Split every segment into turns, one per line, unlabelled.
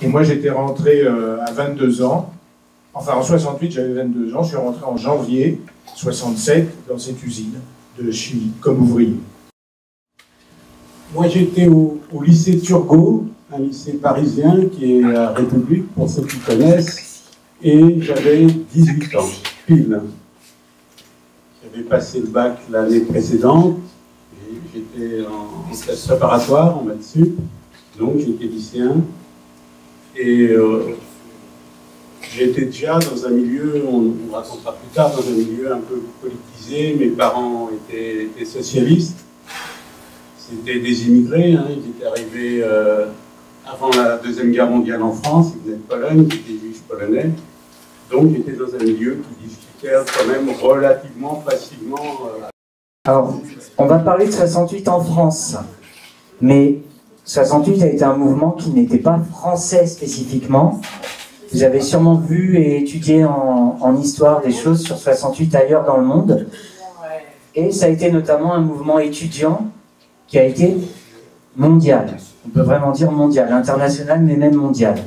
Et moi, j'étais rentré à 22 ans. Enfin, en 68, j'avais 22 ans. Je suis rentré en janvier 67 dans cette usine de chimie, comme ouvrier.
Moi, j'étais au lycée Turgot, un lycée parisien qui est à République, pour ceux qui connaissent, et j'avais 18 ans, pile. J'avais passé le bac l'année précédente, et j'étais en classe préparatoire, en maths sup, donc j'étais lycéen, et j'étais déjà dans un milieu, on racontera plus tard, dans un milieu un peu politisé. Mes parents étaient socialistes. C'était des immigrés, hein, ils étaient arrivés avant la Deuxième Guerre mondiale en France, ils venaient de Pologne, ils étaient juifs polonais. Donc j'étais dans un milieu qui discutait quand même relativement facilement.
Alors, on va parler de 68 en France, mais 68 a été un mouvement qui n'était pas français spécifiquement. Vous avez sûrement vu et étudié en histoire des choses sur 68 ailleurs dans le monde. Et ça a été notamment un mouvement étudiant qui a été mondial. On peut vraiment dire mondial, international, mais même mondial.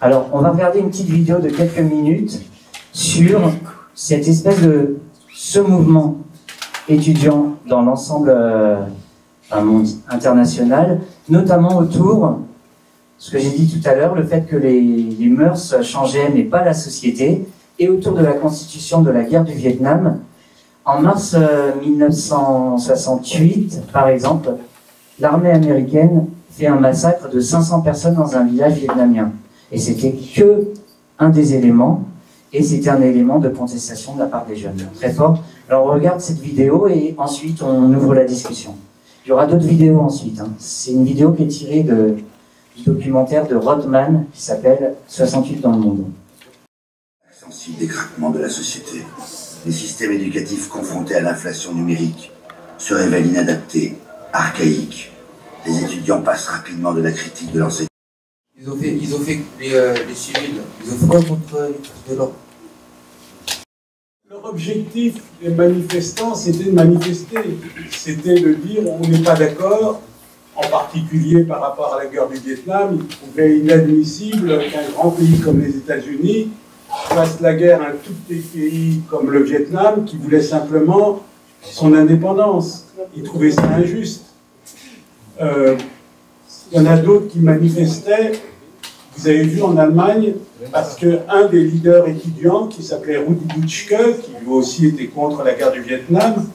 Alors, on va regarder une petite vidéo de quelques minutes sur cette espèce de ce mouvement étudiant dans l'ensemble international, notamment autour, ce que j'ai dit tout à l'heure, le fait que les mœurs changeaient, mais pas la société, et autour de la constitution de la guerre du Vietnam. En mars 1968, par exemple, l'armée américaine fait un massacre de 500 personnes dans un village vietnamien. Et c'était que un des éléments, et c'était un élément de contestation de la part des jeunes. Très fort. Alors on regarde cette vidéo et ensuite on ouvre la discussion. Il y aura d'autres vidéos ensuite. Hein. C'est une vidéo qui est tirée du documentaire de Rothman qui s'appelle 68 dans le monde.
Sensible décrètement de la société. Les systèmes éducatifs confrontés à l'inflation numérique se révèlent inadaptés, archaïques. Les étudiants passent rapidement de la critique de l'enseignement.
Ils ont fait les civils, ils ont fait quoi contre les forces de l'ordre?
Leur objectif des manifestants, c'était de manifester. C'était de dire on n'est pas d'accord, en particulier par rapport à la guerre du Vietnam. Ils trouvaient inadmissible qu'un grand pays comme les États-Unis fasse la guerre à un tout petit pays comme le Vietnam qui voulait simplement son indépendance. Ils trouvaient ça injuste. Il y en a d'autres qui manifestaient, vous avez vu en Allemagne, parce qu'un des leaders étudiants, qui s'appelait Rudi Dutschke, qui lui aussi était contre la guerre du Vietnam,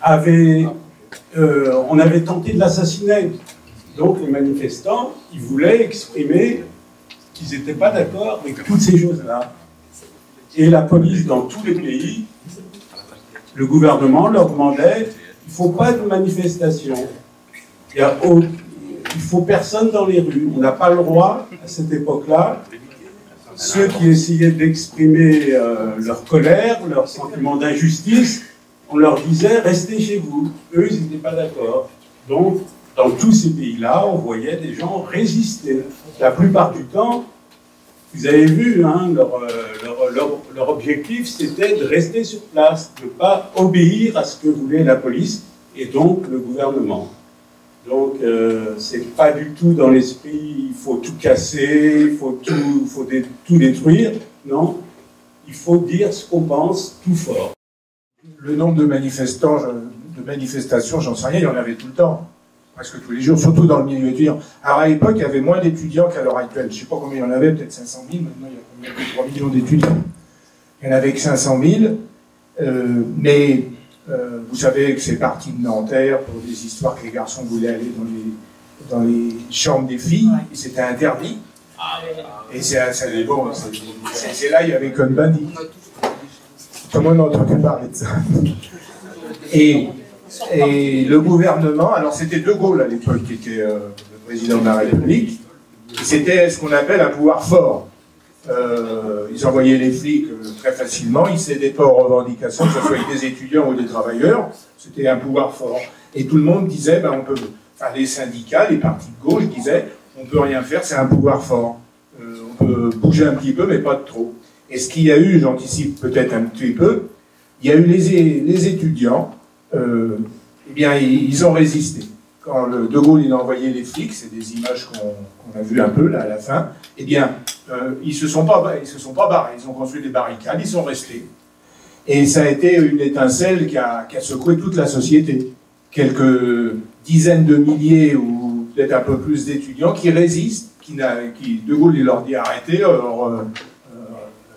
on avait tenté de l'assassiner. Donc les manifestants, ils voulaient exprimer qu'ils n'étaient pas d'accord avec toutes ces choses-là. Et la police, dans tous les pays, le gouvernement leur demandait, il ne faut pas de manifestation. Il ne faut personne dans les rues. On n'a pas le droit, à cette époque-là, ceux qui essayaient d'exprimer leur colère, leur sentiment d'injustice, on leur disait « restez chez vous ». Eux, ils n'étaient pas d'accord. Donc, dans tous ces pays-là, on voyait des gens résister. La plupart du temps, vous avez vu, hein, leur objectif, c'était de rester sur place, de ne pas obéir à ce que voulait la police et donc le gouvernement. Donc, c'est pas du tout dans l'esprit, il faut tout casser, il faut tout détruire. Non, il faut dire ce qu'on pense tout fort.
Le nombre de manifestations, j'en sais rien, il y en avait tout le temps. Presque tous les jours, surtout dans le milieu étudiant. Alors à l'époque, il y avait moins d'étudiants qu'à l'heure actuelle. Je ne sais pas combien il y en avait, peut-être 500 000, maintenant il y a combien, 3 millions d'étudiants. Il y en avait que 500 000, mais vous savez que c'est parti de Nanterre pour des histoires que les garçons voulaient aller dans les chambres des filles, et c'était interdit. Et c'est bon, c'est là, il y avait Cohn-Bendit. Comment on a entendu parler de ça? Et le gouvernement, alors c'était De Gaulle à l'époque qui était le président de la République, et c'était ce qu'on appelle un pouvoir fort. Ils envoyaient les flics très facilement, ils ne cédaient pas aux revendications, que ce soit des étudiants ou des travailleurs, c'était un pouvoir fort. Et tout le monde disait, ben, on peut, enfin les syndicats, les partis de gauche disaient, on ne peut rien faire, c'est un pouvoir fort. On peut bouger un petit peu, mais pas de trop. Et ce qu'il y a eu, j'anticipe peut-être un petit peu, il y a eu les étudiants, eh bien, ils ont résisté. quand De Gaulle il a envoyé les flics, c'est des images qu'on a vues un peu là à la fin, eh bien, ils se sont pas barrés, ils ont construit des barricades, ils sont restés. Et ça a été une étincelle qui a secoué toute la société. Quelques dizaines de milliers ou peut-être un peu plus d'étudiants qui résistent, De Gaulle il leur dit arrêtez,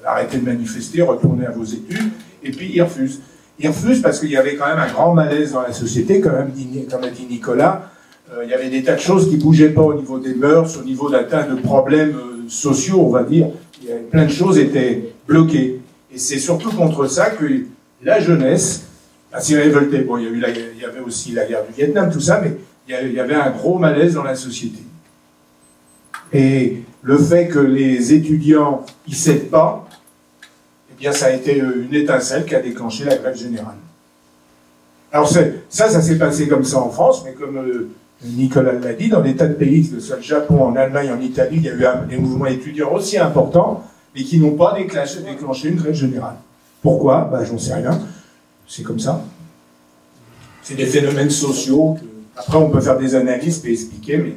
arrêtez de manifester, retournez à vos études, et puis ils refusent. Ils refusent parce qu'il y avait quand même un grand malaise dans la société, comme a dit Nicolas. Il y avait des tas de choses qui ne bougeaient pas au niveau des mœurs, au niveau d'un tas de problèmes sociaux, on va dire. Il y avait plein de choses étaient bloquées. Et c'est surtout contre ça que la jeunesse s'est révoltée. Bon, il y avait aussi la guerre du Vietnam, tout ça, mais il y avait un gros malaise dans la société. Et le fait que les étudiants ne cèdent pas, eh bien, ça a été une étincelle qui a déclenché la grève générale. Alors ça s'est passé comme ça en France, mais comme Nicolas l'a dit, dans des tas de pays, que ce soit le Japon, en Allemagne, en Italie, il y a eu des mouvements étudiants aussi importants, mais qui n'ont pas déclenché une grève générale. Pourquoi? Ben, j'en sais rien. C'est comme ça. C'est des phénomènes sociaux. Après, on peut faire des analyses et expliquer, mais...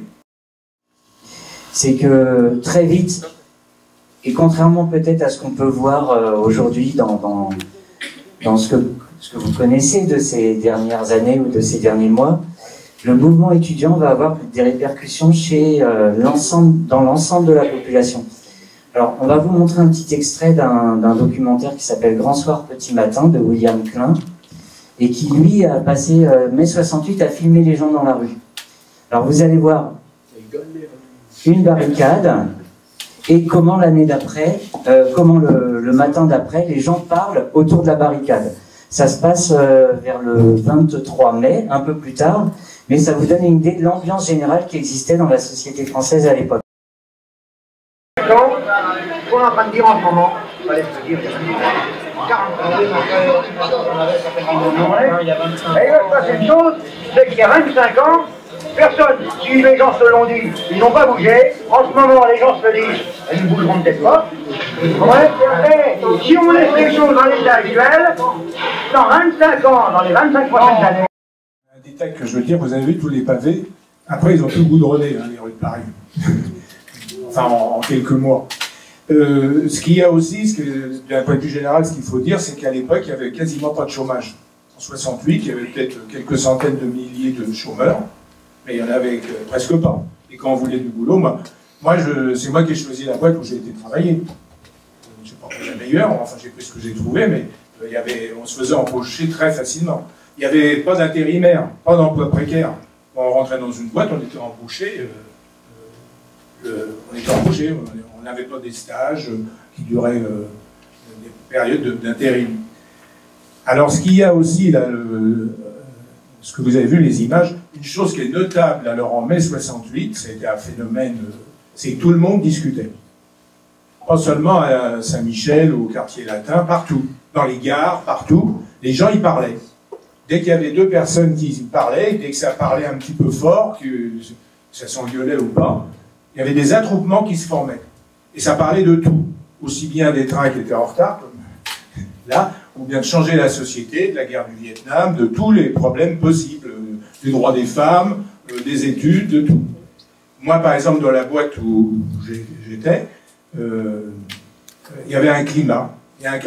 C'est que très vite, et contrairement peut-être à ce qu'on peut voir aujourd'hui dans ce que vous connaissez de ces dernières années ou de ces derniers mois, le mouvement étudiant va avoir des répercussions dans l'ensemble de la population. Alors, on va vous montrer un petit extrait d'un documentaire qui s'appelle Grand Soir, Petit Matin de William Klein, et qui, lui, a passé mai 68 à filmer les gens dans la rue. Alors, vous allez voir une barricade, et comment l'année d'après, comment le matin d'après, les gens parlent autour de la barricade. Ça se passe vers le 23 mai, un peu plus tard, mais ça vous donne une idée de l'ambiance générale qui existait dans la société française à l'époque.
Ce qu'on est en train de dire en ce moment, il fallait se dire, et il va se passer une chose, c'est qu'il y a 25 ans, personne, si les gens se l'ont dit, ils n'ont pas bougé. En ce moment, les gens se disent, ils ne bougeront peut-être pas. Ouais. Et si on laisse les choses dans l'état actuel, dans 25 ans, dans les 25 prochaines années.
Un détail que je veux dire, vous avez vu tous les pavés, après ils ont tout goudronné, hein, les rues de Paris. Enfin, en quelques mois. Ce qu'il y a aussi, d'un point de vue général, ce qu'il faut dire, c'est qu'à l'époque, il n'y avait quasiment pas de chômage. En 68, il y avait peut-être quelques centaines de milliers de chômeurs, mais il n'y en avait presque pas. Et quand on voulait du boulot, c'est moi qui ai choisi la boîte où j'ai été travailler. Je ne sais pas pris la meilleure, enfin j'ai pris ce que j'ai trouvé, mais on se faisait embaucher très facilement. Il n'y avait pas d'intérimaire, pas d'emploi précaire. Quand on rentrait dans une boîte, on était embauché. On n'avait pas des stages qui duraient des périodes d'intérim. Alors, ce qu'il y a aussi, là, ce que vous avez vu, les images, une chose qui est notable, alors en mai 68, c'était un phénomène, c'est que tout le monde discutait. Pas seulement à Saint-Michel ou au quartier latin, partout. Dans les gares, partout, les gens y parlaient. Dès qu'il y avait deux personnes qui parlaient, dès que ça parlait un petit peu fort, que ça s'engueulait ou pas, il y avait des attroupements qui se formaient. Et ça parlait de tout. Aussi bien des trains qui étaient en retard, comme là, ou bien de changer la société, de la guerre du Vietnam, de tous les problèmes possibles, du droit des femmes, des études, de tout. Moi, par exemple, dans la boîte où j'étais, il y avait un climat.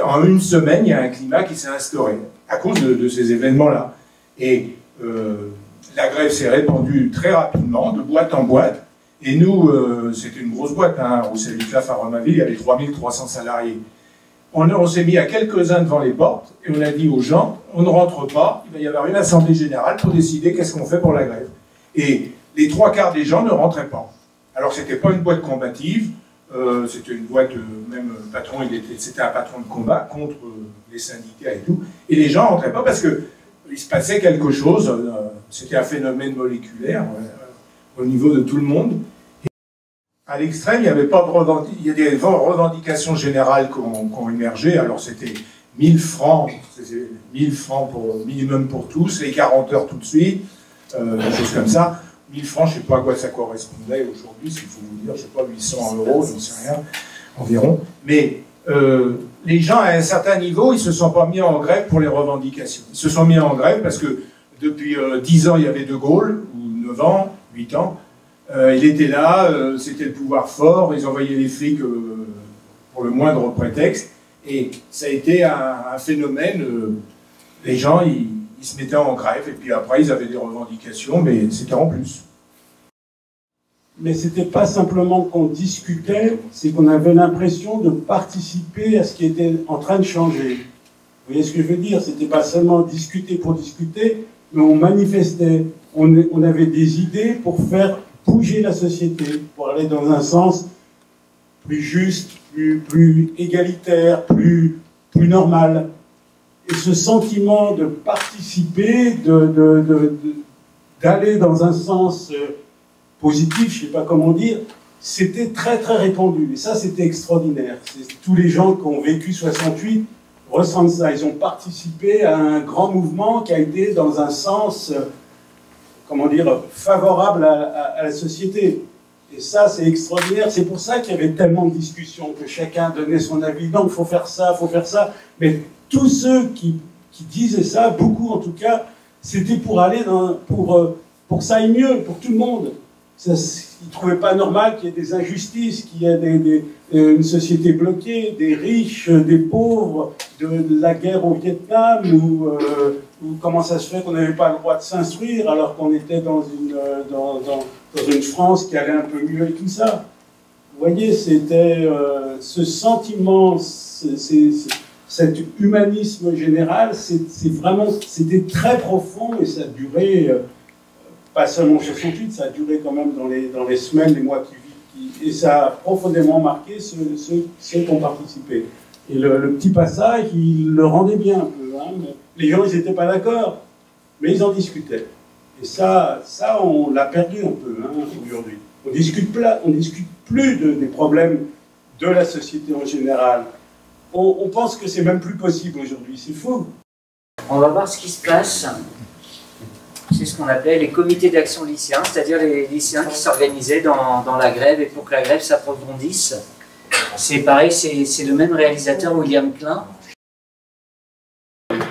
En une semaine, il y a un climat qui s'est instauré à cause de ces événements-là. Et la grève s'est répandue très rapidement, de boîte en boîte. Et nous, c'était une grosse boîte, hein, au Céliclaf à Romainville, il y avait 3300 salariés. On s'est mis à quelques-uns devant les portes et on a dit aux gens, on ne rentre pas, il va y avoir une assemblée générale pour décider qu'est-ce qu'on fait pour la grève. Et les trois quarts des gens ne rentraient pas. Alors c'était pas une boîte combative, c'était une boîte, même le patron, c'était un patron de combat contre les syndicats et tout. Et les gens ne rentraient pas parce qu'il se passait quelque chose, c'était un phénomène moléculaire au niveau de tout le monde. À l'extrême, il y avait pas de il y a des revendications générales qui ont émergé. Alors c'était 1000 francs, 1000 francs minimum pour tous, les 40 heures tout de suite, des choses comme ça. 1000 francs, je ne sais pas à quoi ça correspondait aujourd'hui, s'il faut vous dire, je ne sais pas, 800 euros, je ne sais rien, environ. Mais les gens, à un certain niveau, ils ne se sont pas mis en grève pour les revendications. Ils se sont mis en grève parce que depuis 10 ans, il y avait De Gaulle, ou 9 ans, 8 ans. Il était là, c'était le pouvoir fort, ils envoyaient les flics pour le moindre prétexte. Et ça a été un phénomène, les gens, ils se mettaient en grève, et puis après, ils avaient des revendications, mais c'était en plus.
Mais c'était pas simplement qu'on discutait, c'est qu'on avait l'impression de participer à ce qui était en train de changer. Vous voyez ce que je veux dire? C'était pas seulement discuter pour discuter, mais on manifestait. On avait des idées pour faire bouger la société, pour aller dans un sens plus juste, plus égalitaire, plus normal. Et ce sentiment de participer, d'aller dans un sens positif, je ne sais pas comment dire, c'était très très répandu. Et ça, c'était extraordinaire. Tous les gens qui ont vécu 68 ressentent ça. Ils ont participé à un grand mouvement qui a été dans un sens, comment dire, favorable à la société. Et ça, c'est extraordinaire. C'est pour ça qu'il y avait tellement de discussions, que chacun donnait son avis. Non, il faut faire ça, il faut faire ça. Mais tous ceux qui disaient ça, beaucoup en tout cas, c'était pour aller pour que ça aille mieux, pour tout le monde. Ils ne trouvaient pas normal qu'il y ait des injustices, qu'il y ait une société bloquée, des riches, des pauvres, de la guerre au Vietnam, ou comment ça se fait qu'on n'avait pas le droit de s'instruire alors qu'on était dans une France qui allait un peu mieux et tout ça. Vous voyez, c'était ce sentiment, cet humanisme général, c'était très profond et ça a duré... pas seulement en 68, ça a duré quand même dans les semaines, les mois et ça a profondément marqué ceux qui ont participé. Et le petit passage, il le rendait bien un peu. Hein, mais les gens, ils n'étaient pas d'accord, mais ils en discutaient. Et ça on l'a perdu un peu aujourd'hui. On discute plus des problèmes de la société en général. On pense que c'est même plus possible aujourd'hui, c'est faux.
On va voir ce qui se passe. C'est ce qu'on appelait les comités d'action lycéens, c'est-à-dire les lycéens qui s'organisaient dans la grève et pour que la grève s'approfondisse. C'est pareil, c'est le même réalisateur, William Klein.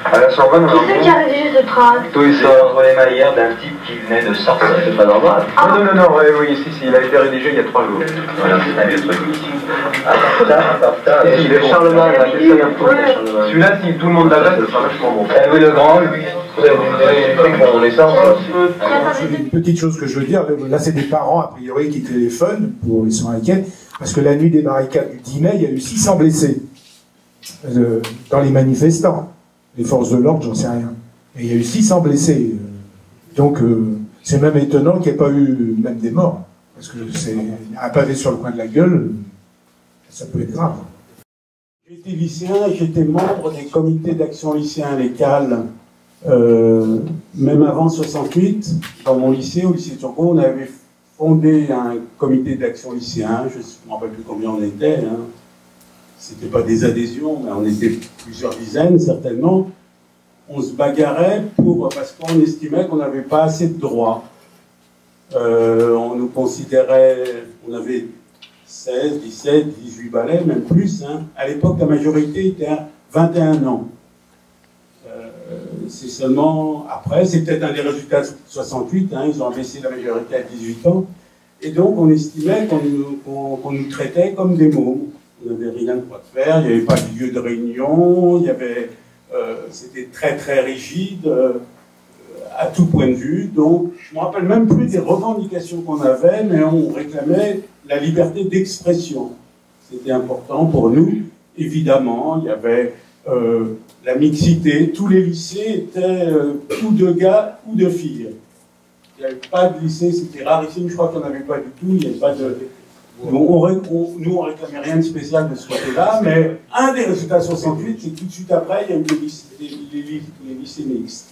À la Sorbonne, on
Qui c'est qui a rédigé ce tract?
tout ça René Maillère d'un type qui venait de Sarcelles, c'est pas normal. Non, oui, si, il a été rédigé il y a 3 jours. Voilà, c'est un vieux truc. Il est Charlemagne, là, c'est ça, celui-là, si tout le monde l'avait, ce sera vachement bon. Louis le Grand, lui, on est ça.
Une petite chose que je veux dire, là c'est des parents a priori qui téléphonent, ils sont inquiets, parce que la nuit des barricades du 10 mai, il y a eu 600 blessés dans les manifestants. Les forces de l'ordre, j'en sais rien. Et il y a eu 600 blessés. Donc c'est même étonnant qu'il n'y ait pas eu même des morts. Parce que c'est un pavé sur le coin de la gueule, ça peut être grave.
J'étais lycéen et j'étais membre des comités d'action lycéens, les CAL. Même avant 68, dans mon lycée, au lycée Turgot, on avait fondé un comité d'action lycéen. Je ne me rappelle plus combien on était. Hein. C'était pas des adhésions, mais on était plusieurs dizaines, certainement. On se bagarrait parce qu'on estimait qu'on n'avait pas assez de droits. On nous considérait, on avait 16, 17, 18 balais, même plus. Hein. À l'époque, la majorité était à 21 ans. C'est seulement après, c'est peut-être un des résultats de 68, hein, ils ont abaissé la majorité à 18 ans. Et donc, on estimait qu'on nous traitait comme des mômes. On n'avait rien de quoi faire, il n'y avait pas de lieu de réunion, c'était très très rigide à tout point de vue. Donc, je ne me rappelle même plus des revendications qu'on avait, mais on réclamait la liberté d'expression. C'était important pour nous. Évidemment, il y avait la mixité. Tous les lycées étaient ou de gars ou de filles. Il n'y avait pas de lycée, c'était rarissime, je crois qu'il n'y en avait pas du tout. Il n'y avait pas de... Nous, on réclamait rien de spécial de ce côté-là, mais un des résultats 68, c'est que tout de suite après, il y a eu les lycées mixtes.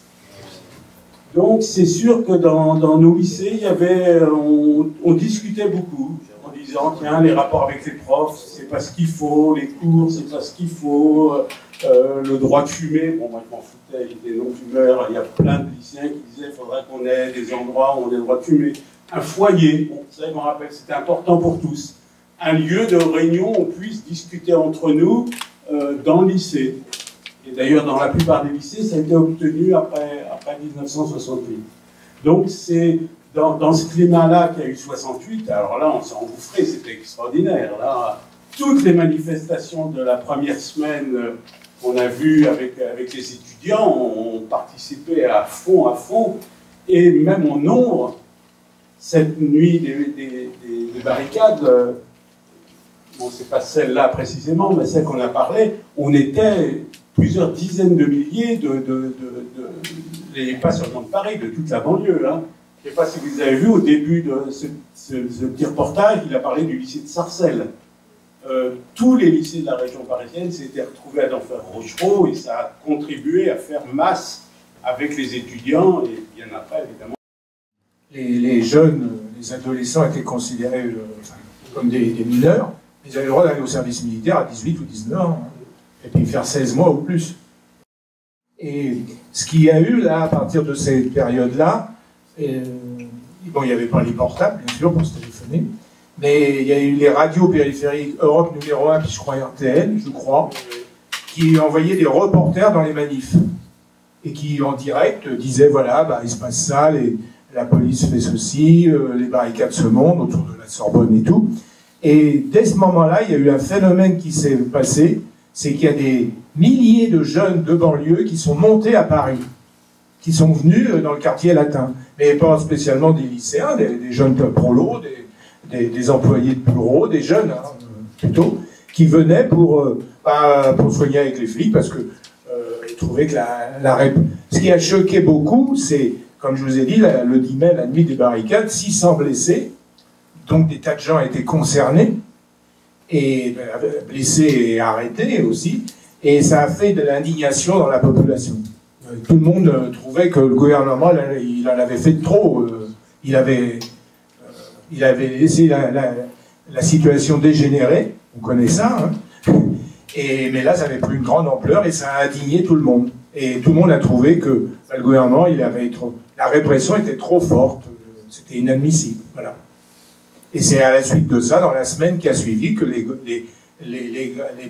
Donc, c'est sûr que dans nos lycées, on discutait beaucoup, en disant, tiens, les rapports avec les profs, c'est pas ce qu'il faut, les cours, c'est pas ce qu'il faut, le droit de fumer, bon, moi je m'en foutais, il était non-fumeur, il y a plein de lycéens qui disaient, il faudrait qu'on ait des endroits où on ait le droit de fumer. Un foyer, bon, ça je me rappelle, c'était important pour tous. Un lieu de réunion où on puisse discuter entre nous dans le lycée. Et d'ailleurs, dans la plupart des lycées, ça a été obtenu après 1968. Donc c'est dans ce climat-là qu'il y a eu 68, alors là, on s'est engouffré, c'était extraordinaire. Là, toutes les manifestations de la première semaine qu'on a vues avec les étudiants ont participé à fond, et même en nombre, cette nuit des barricades, bon, c'est pas celle-là précisément, mais celle qu'on a parlé, on était plusieurs dizaines de milliers pas seulement de Paris, de toute la banlieue. Hein. Je ne sais pas si vous avez vu, au début de ce petit reportage, il a parlé du lycée de Sarcelles. Tous les lycées de la région parisienne s'étaient retrouvés à l'enfer Rochereau, et ça a contribué à faire masse avec les étudiants, et bien après, évidemment.
Les jeunes, les adolescents étaient considérés comme des mineurs. Ils avaient le droit d'aller au service militaire à 18 ou 19 ans, hein, et puis faire 16 mois ou plus. Et ce qu'il y a eu là, à partir de cette période-là, bon, il n'y avait pas les portables, bien sûr, pour se téléphoner, mais il y a eu les radios périphériques Europe numéro 1, puis je crois RTL, qui envoyaient des reporters dans les manifs, et qui, en direct, disaient, voilà, bah, il se passe ça, la police fait ceci, les barricades se montent autour de la Sorbonne et tout. Et dès ce moment-là, il y a eu un phénomène qui s'est passé, c'est qu'il y a des milliers de jeunes de banlieue qui sont montés à Paris, qui sont venus dans le quartier latin, mais pas spécialement des lycéens, des jeunes prolos, des employés de bureau, des jeunes, hein, plutôt, qui venaient pour soigner avec les flics, parce que ils trouvaient que ce qui a choqué beaucoup, c'est, comme je vous ai dit, le 10 mai, la nuit des barricades, 600 blessés, donc des tas de gens étaient concernés, et blessés et arrêtés aussi, et ça a fait de l'indignation dans la population. Tout le monde trouvait que le gouvernement, il en avait fait de trop, il avait laissé la situation dégénérer, on connaît ça, hein. Mais là, ça avait pris une grande ampleur et ça a indigné tout le monde. Et tout le monde a trouvé que le gouvernement, la répression était trop forte, c'était inadmissible. Voilà. Et c'est à la suite de ça, dans la semaine qui a suivi, que les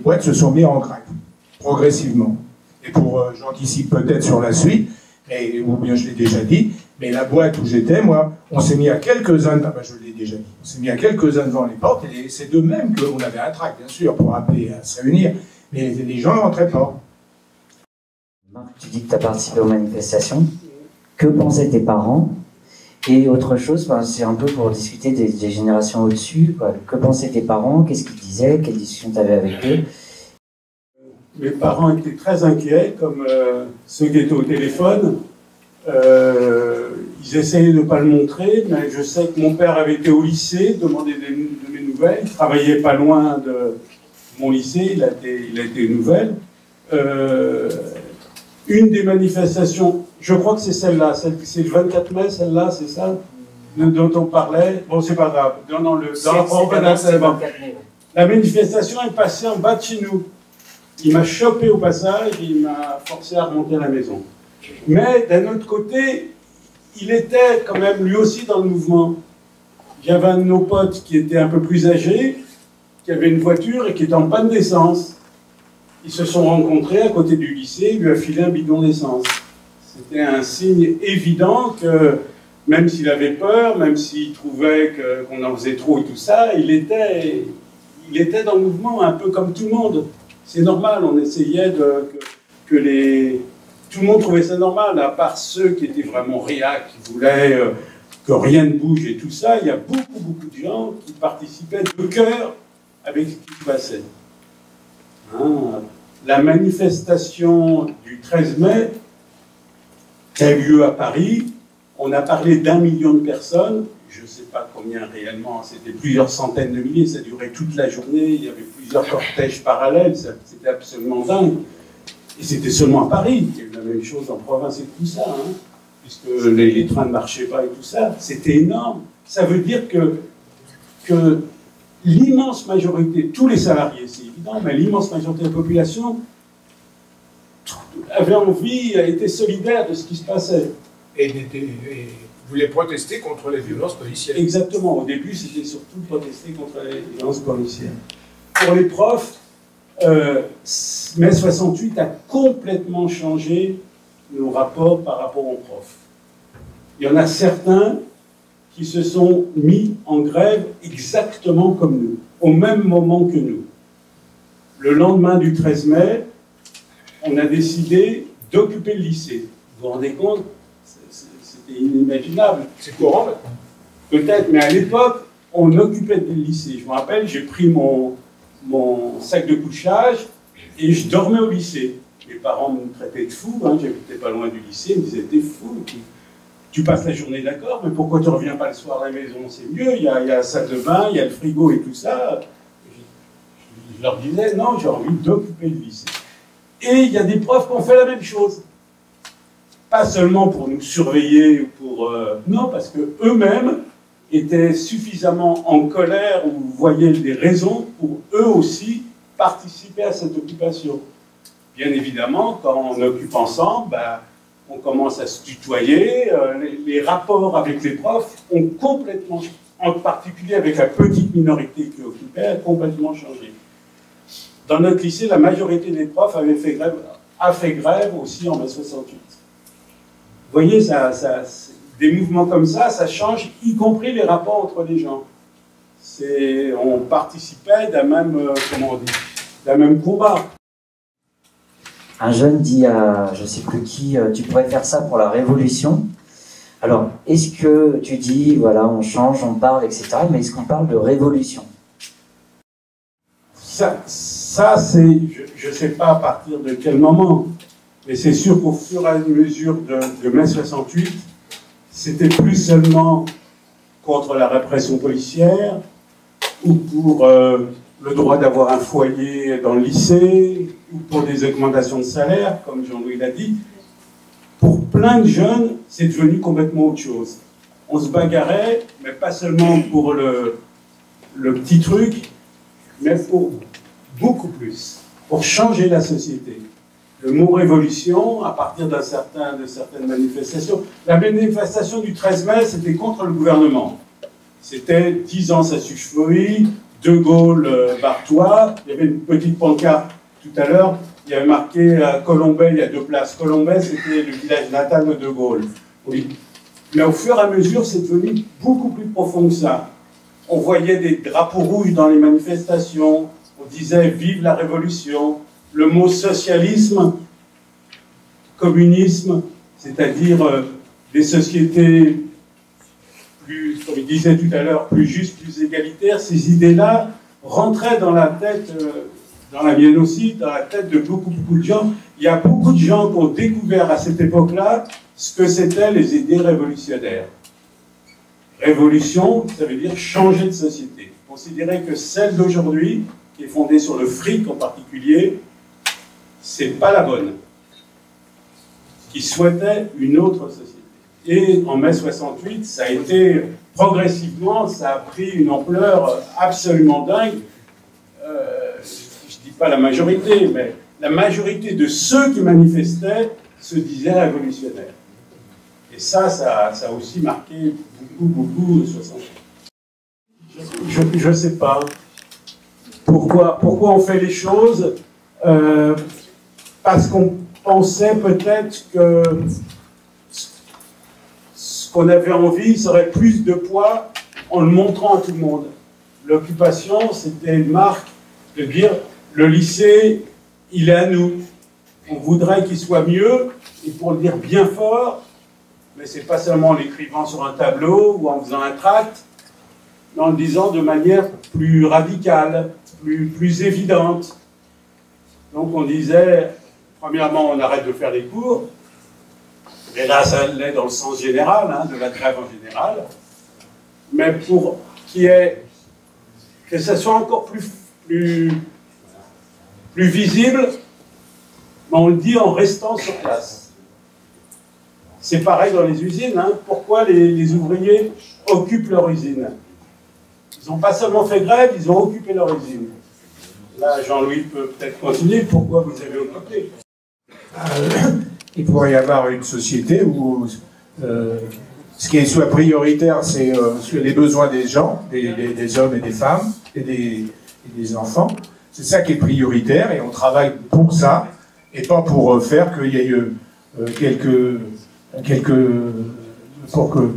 boîtes se sont mises en grève, progressivement. Et j'anticipe peut-être sur la suite, ou bien je l'ai déjà dit, mais la boîte où j'étais, moi, on s'est mis à quelques-uns, je l'ai déjà dit, on s'est mis à quelques-uns devant les portes, et c'est de même qu'on avait un tract, bien sûr, pour appeler à se réunir, mais les gens ne rentraient pas.
Marc, tu dis que tu as participé aux manifestations. Que pensaient tes parents? Et autre chose, c'est un peu pour discuter des générations au-dessus. Que pensaient tes parents? Qu'est-ce qu'ils disaient? Quelles discussions tu avais avec eux?
Mes parents étaient très inquiets, comme ceux qui étaient au téléphone. Ils essayaient de ne pas le montrer, mais je sais que mon père avait été au lycée, demandait de mes nouvelles. Il travaillait pas loin de mon lycée, il a été aux nouvelles. Une des manifestations, je crois que c'est celle-là, c'est le 24 mai, celle-là, c'est ça dont on parlait. Bon, c'est pas grave. La manifestation est passée en bas de chez nous. Il m'a chopé au passage, il m'a forcé à remonter à la maison. Mais d'un autre côté, il était quand même lui aussi dans le mouvement. J'avais un de nos potes qui était un peu plus âgé, qui avait une voiture et qui était en panne d'essence. Ils se sont rencontrés à côté du lycée, il lui a filé un bidon d'essence. C'était un signe évident que, même s'il avait peur, même s'il trouvait qu'on en faisait trop et tout ça, il était dans le mouvement, un peu comme tout le monde. C'est normal, on essayait tout le monde trouvait ça normal, à part ceux qui étaient vraiment réacs, qui voulaient que rien ne bouge et tout ça. Il y a beaucoup de gens qui participaient de cœur avec ce qui se passait. Hein, la manifestation du 13 mai qui a eu lieu à Paris, on a parlé d'1 million de personnes, je ne sais pas combien réellement, c'était plusieurs centaines de milliers, ça durait toute la journée, il y avait plusieurs cortèges parallèles, c'était absolument dingue. Et c'était seulement à Paris, il y a eu la même chose en province et tout ça, hein, puisque les trains ne marchaient pas et tout ça, c'était énorme. Ça veut dire que l'immense majorité, tous les salariés, c'est évident, mais l'immense majorité de la population avait envie, a été solidaire de ce qui se passait.
Et voulait protester contre les violences policières.
Exactement. Au début, c'était surtout protester contre les violences policières. Pour les profs, mai 68 a complètement changé nos rapports par rapport aux profs. Il y en a certains qui se sont mis en grève exactement comme nous, au même moment que nous. Le lendemain du 13 mai, on a décidé d'occuper le lycée. Vous vous rendez compte? C'était inimaginable. C'est courant maintenant. Peut-être, mais à l'époque, on occupait le lycée. Je me rappelle, j'ai pris mon sac de couchage et je dormais au lycée. Mes parents me traitaient de fou, hein, j'habitais pas loin du lycée, ils me disaient t'es fou, tu passes la journée d'accord, mais pourquoi tu reviens pas le soir à la maison? C'est mieux, il y a la salle de bain, il y a le frigo et tout ça. Je leur disais non, j'ai envie d'occuper le lycée. Et il y a des profs qui ont fait la même chose. Pas seulement pour nous surveiller, pour non, parce que eux-mêmes étaient suffisamment en colère ou voyaient des raisons pour eux aussi participer à cette occupation. Bien évidemment, quand on occupe ensemble, ben, on commence à se tutoyer, les rapports avec les profs ont complètement, en particulier avec la petite minorité qui occupait, a complètement changé. Dans notre lycée, la majorité des profs a fait grève aussi en mai 68. Vous voyez, des mouvements comme ça change, y compris les rapports entre les gens. On participait d'un même, d'un même combat.
Un jeune dit à je ne sais plus qui, tu pourrais faire ça pour la révolution. Alors, est-ce que tu dis, voilà, on change, on parle, etc., mais est-ce qu'on parle de révolution?
Ça c'est, je ne sais pas à partir de quel moment, mais c'est sûr qu'au fur et à mesure de mai 68, c'était plus seulement contre la répression policière ou pour le droit d'avoir un foyer dans le lycée ou pour des augmentations de salaire, comme Jean-Louis l'a dit. Pour plein de jeunes, c'est devenu complètement autre chose. On se bagarrait, mais pas seulement pour le petit truc, mais pour beaucoup plus, pour changer la société. Le mot révolution, à partir de certaines manifestations. La manifestation du 13 mai, c'était contre le gouvernement. C'était 10 ans, ça suffit, De Gaulle, barre-toi. Il y avait une petite pancarte tout à l'heure, il y avait marqué à Colombey, il y a 2 places. Colombey, c'était le village natal de De Gaulle. Oui. Mais au fur et à mesure, c'est devenu beaucoup plus profond que ça. On voyait des drapeaux rouges dans les manifestations, on disait « Vive la Révolution ». Le mot socialisme, communisme, c'est-à-dire des sociétés plus, comme il disait tout à l'heure, plus justes, plus égalitaires, ces idées-là rentraient dans la tête, dans la mienne aussi, dans la tête de beaucoup de gens. Il y a beaucoup de gens qui ont découvert à cette époque-là ce que c'étaient les idées révolutionnaires. Révolution, ça veut dire changer de société. Considérer que celle d'aujourd'hui, qui est fondée sur le fric en particulier, c'est pas la bonne. Qui souhaitait une autre société. Et en mai 68, ça a été progressivement, ça a pris une ampleur absolument dingue. Je dis pas la majorité, mais la majorité de ceux qui manifestaient se disaient révolutionnaires. Et ça a aussi marqué beaucoup 68. Je ne sais pas pourquoi on fait les choses. Parce qu'on pensait peut-être que ce qu'on avait envie, ça aurait plus de poids en le montrant à tout le monde. L'occupation, c'était une marque de dire le lycée, il est à nous. On voudrait qu'il soit mieux, et pour le dire bien fort, mais c'est pas seulement en l'écrivant sur un tableau ou en faisant un tract, mais en le disant de manière plus radicale, plus évidente. Donc on disait, premièrement, on arrête de faire les cours, et là ça allait dans le sens général, hein, de la grève en général, mais pour que ça soit encore plus visible, on le dit en restant sur place. C'est pareil dans les usines, hein. Pourquoi les ouvriers occupent leur usine? Ils n'ont pas seulement fait grève, ils ont occupé leur usine. Là, Jean-Louis peut peut-être continuer. Pourquoi vous avez occupé?
Il pourrait y avoir une société où ce qui soit prioritaire, c'est les besoins des gens, des hommes et des femmes, et des enfants. C'est ça qui est prioritaire, et on travaille pour ça, et pas pour faire qu'il y ait pour que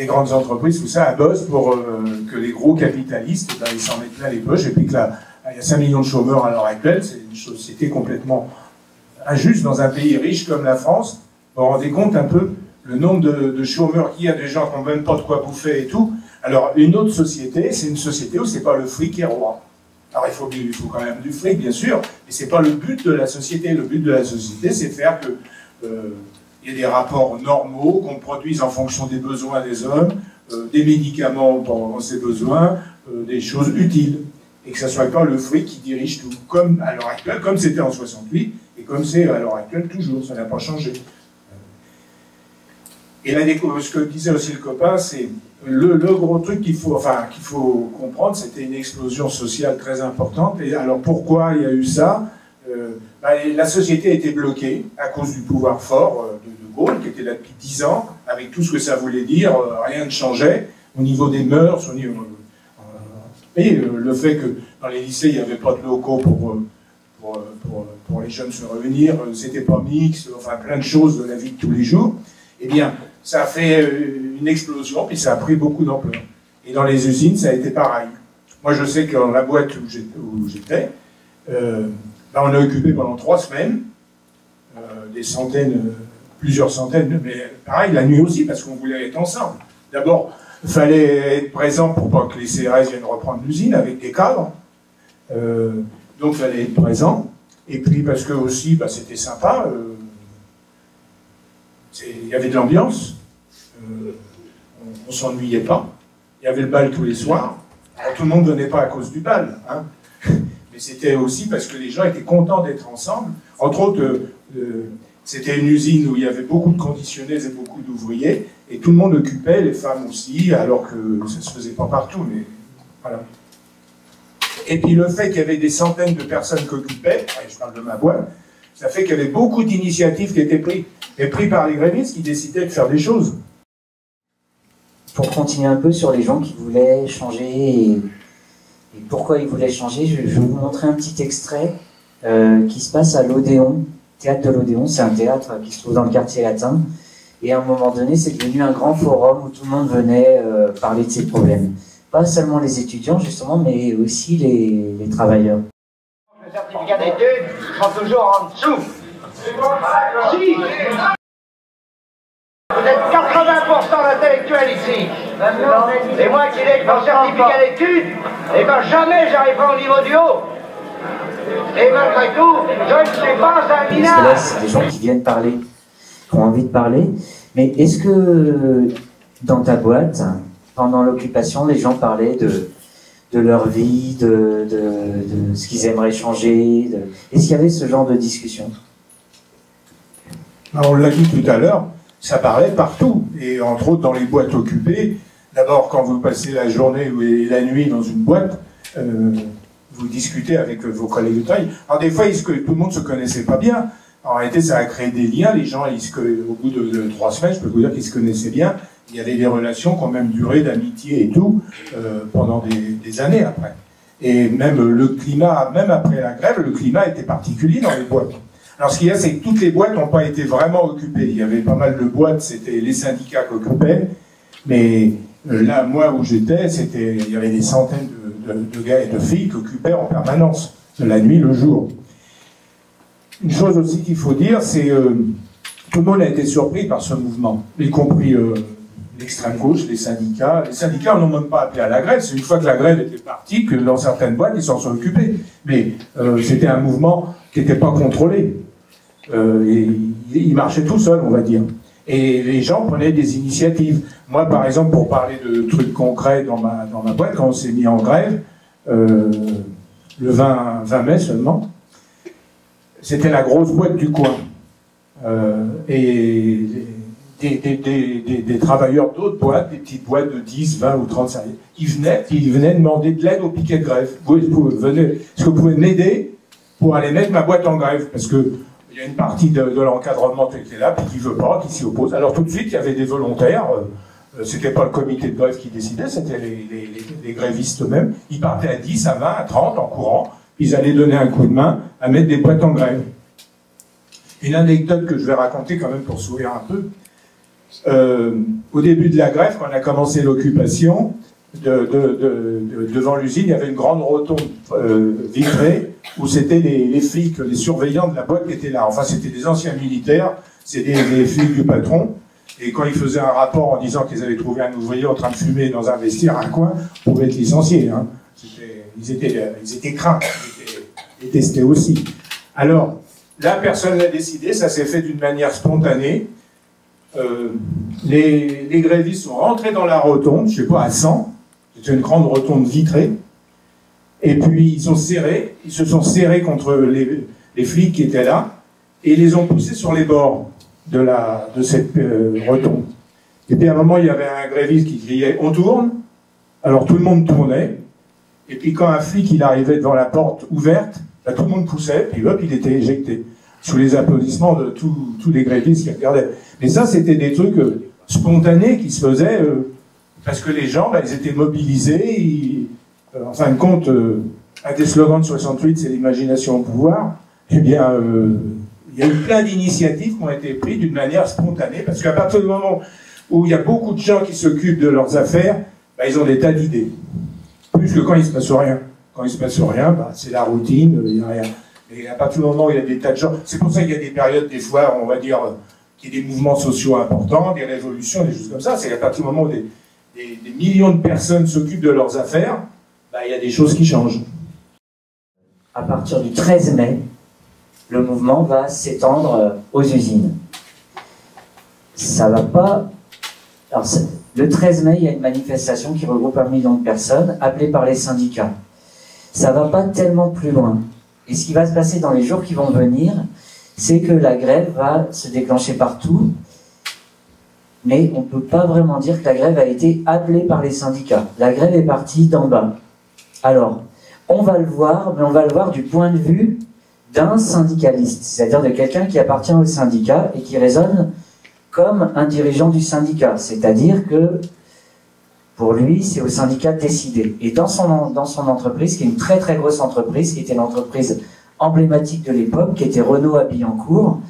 les grandes entreprises, tout ça, bossent pour que les gros capitalistes, ben, ils s'en mettent plein les poches, et puis que là, il y a 5 millions de chômeurs à l'heure actuelle, c'est une société complètement injuste dans un pays riche comme la France. Vous vous rendez compte un peu le nombre de chômeurs qu'il y a, des gens qui n'ont même pas de quoi bouffer et tout. Alors, une autre société, c'est une société où c'est pas le fric qui est roi. Alors, il faut quand même du fric, bien sûr, mais c'est pas le but de la société. Le but de la société, c'est de faire que il y ait des rapports normaux, qu'on produise en fonction des besoins des hommes, des médicaments pour ces besoins, des choses utiles. Et que ça soit pas le fric qui dirige tout, comme à l'heure actuelle, comme c'était en 68, et comme c'est à l'heure actuelle toujours, ça n'a pas changé. Et là, ce que disait aussi le copain, c'est le gros truc qu'il faut comprendre, c'était une explosion sociale très importante. Et alors pourquoi il y a eu ça? La société a été bloquée à cause du pouvoir fort de Gaulle, qui était là depuis 10 ans, avec tout ce que ça voulait dire, rien ne changeait, au niveau des mœurs, au niveau... Et le fait que dans les lycées, il n'y avait pas de locaux pour les jeunes se réunir, c'était pas mixte, enfin plein de choses de la vie de tous les jours, eh bien, ça a fait une explosion, puis ça a pris beaucoup d'ampleur. Et dans les usines, ça a été pareil. Moi, je sais que dans la boîte où j'étais, on a occupé pendant 3 semaines, des centaines, plusieurs centaines, mais pareil, la nuit aussi, parce qu'on voulait être ensemble. D'abord, il fallait être présent pour pas que les CRS viennent reprendre l'usine avec des cadres. Donc, il fallait être présent. Et puis, parce que aussi, c'était sympa. Il y avait de l'ambiance. On ne s'ennuyait pas. Il y avait le bal tous les soirs. Alors, tout le monde ne venait pas à cause du bal. Hein. Mais c'était aussi parce que les gens étaient contents d'être ensemble. Entre autres, c'était une usine où il y avait beaucoup de conditionnés et beaucoup d'ouvriers. Et tout le monde occupait, les femmes aussi, alors que ça ne se faisait pas partout, mais voilà. Et puis le fait qu'il y avait des centaines de personnes qui occupaient, je parle de ma boîte, ça fait qu'il y avait beaucoup d'initiatives qui étaient prises, et prises par les grévistes qui décidaient de faire des choses.
Pour continuer un peu sur les gens qui voulaient changer et pourquoi ils voulaient changer, je vais vous montrer un petit extrait qui se passe à l'Odéon, théâtre de l'Odéon, c'est un théâtre qui se trouve dans le quartier latin. Et à un moment donné, c'est devenu un grand forum où tout le monde venait parler de ses problèmes. Pas seulement les étudiants, justement, mais aussi les travailleurs.
Le certificat d'études sont toujours en dessous. Si vous êtes 80% d'intellectuels ici. Et moi qui n'ai que mon certificat d'études, et ben jamais j'arriverai au niveau du haut. Et malgré tout, je ne suis pas un minard.
Parce que là, c'est des gens qui viennent parler, qui ont envie de parler. Mais est-ce que dans ta boîte, pendant l'occupation, les gens parlaient de leur vie, de ce qu'ils aimeraient changer Est-ce qu'il y avait ce genre de discussion?
On l'a dit tout à l'heure, ça parlait partout. Et entre autres dans les boîtes occupées. D'abord, quand vous passez la journée et la nuit dans une boîte, vous discutez avec vos collègues de travail. Alors des fois, tout le monde ne se connaissait pas bien. En réalité, ça a créé des liens. Les gens, au bout de 3 semaines, je peux vous dire qu'ils se connaissaient bien. Il y avait des relations qui ont même duré d'amitié et tout, pendant des années après. Et même le climat, même après la grève, le climat était particulier dans les boîtes. Alors ce qu'il y a, c'est que toutes les boîtes n'ont pas été vraiment occupées. Il y avait pas mal de boîtes, c'était les syndicats qui occupaient. Mais là, moi où j'étais, il y avait des centaines de gars et de filles qui occupaient en permanence, la nuit, le jour. Une chose aussi qu'il faut dire, c'est que tout le monde a été surpris par ce mouvement, y compris l'extrême gauche, les syndicats. Les syndicats n'ont même pas appelé à la grève. C'est une fois que la grève était partie que dans certaines boîtes, ils s'en sont occupés. Mais c'était un mouvement qui n'était pas contrôlé. Il marchait tout seul, on va dire. Et les gens prenaient des initiatives. Moi, par exemple, pour parler de trucs concrets dans ma boîte, quand on s'est mis en grève, le 20 mai seulement, c'était la grosse boîte du coin. Et des travailleurs d'autres boîtes, des petites boîtes de 10, 20 ou 30 salariés, ils venaient demander de l'aide au piquet de grève. Est-ce que vous pouvez m'aider pour aller mettre ma boîte en grève? Parce que il y a une partie de l'encadrement qui était là, puis qui ne veut pas, qui s'y oppose. Alors tout de suite, il y avait des volontaires. C'était pas le comité de grève qui décidait, c'était les grévistes eux-mêmes. Ils partaient à 10, à 20, à 30 en courant. Ils allaient donner un coup de main à mettre des boîtes en grève. Une anecdote que je vais raconter quand même pour sourire un peu. au début de la grève, quand on a commencé l'occupation, devant l'usine, il y avait une grande rotonde vitrée où c'était les flics, les surveillants de la boîte qui étaient là. Enfin, c'était des anciens militaires, c'était des flics du patron. Et quand ils faisaient un rapport en disant qu'ils avaient trouvé un ouvrier en train de fumer dans un vestiaire à un coin, ils pouvaient être licenciés. Hein. Ils étaient craints, ils étaient détestés aussi. Alors, là, personne n'a décidé, ça s'est fait d'une manière spontanée. Les grévistes sont rentrés dans la rotonde, je ne sais pas, à 100. C'était une grande rotonde vitrée. Et puis, ils se sont serrés contre les flics qui étaient là, et ils les ont poussés sur les bords de cette rotonde. Et puis, à un moment, il y avait un gréviste qui criait « On tourne !» Alors, tout le monde tournait. Et puis, quand un flic, il arrivait devant la porte ouverte, là, tout le monde poussait, puis hop, il était éjecté. Sous les applaudissements de tous les grévistes qui regardaient. Mais ça, c'était des trucs spontanés qui se faisaient parce que les gens, ils étaient mobilisés. En fin de compte, un des slogans de 68, c'est l'imagination au pouvoir. Eh bien, il y a eu plein d'initiatives qui ont été prises d'une manière spontanée, parce qu'à partir du moment où il y a beaucoup de gens qui s'occupent de leurs affaires, ils ont des tas d'idées. Plus que quand il ne se passe rien. Quand il ne se passe rien, c'est la routine, il n'y a rien. Et à partir du moment où il y a des tas de gens, c'est pour ça qu'il y a des périodes, des fois, on va dire, qu'il y a des mouvements sociaux importants, des révolutions, des choses comme ça. C'est à partir du moment où des millions de personnes s'occupent de leurs affaires, il y a des choses qui changent.
À partir du 13 mai, le mouvement va s'étendre aux usines. Ça va pas... Alors, le 13 mai, il y a une manifestation qui regroupe 1 million de personnes, appelée par les syndicats. Ça va pas tellement plus loin. Et ce qui va se passer dans les jours qui vont venir, c'est que la grève va se déclencher partout, mais on ne peut pas vraiment dire que la grève a été appelée par les syndicats. La grève est partie d'en bas. Alors, on va le voir, mais on va le voir du point de vue d'un syndicaliste, c'est-à-dire de quelqu'un qui appartient au syndicat et qui raisonne comme un dirigeant du syndicat, c'est-à-dire que pour lui, c'est au syndicat de décider. Et dans son entreprise, qui est une très très grosse entreprise, qui était l'entreprise emblématique de l'époque, qui était Renault à Billancourt,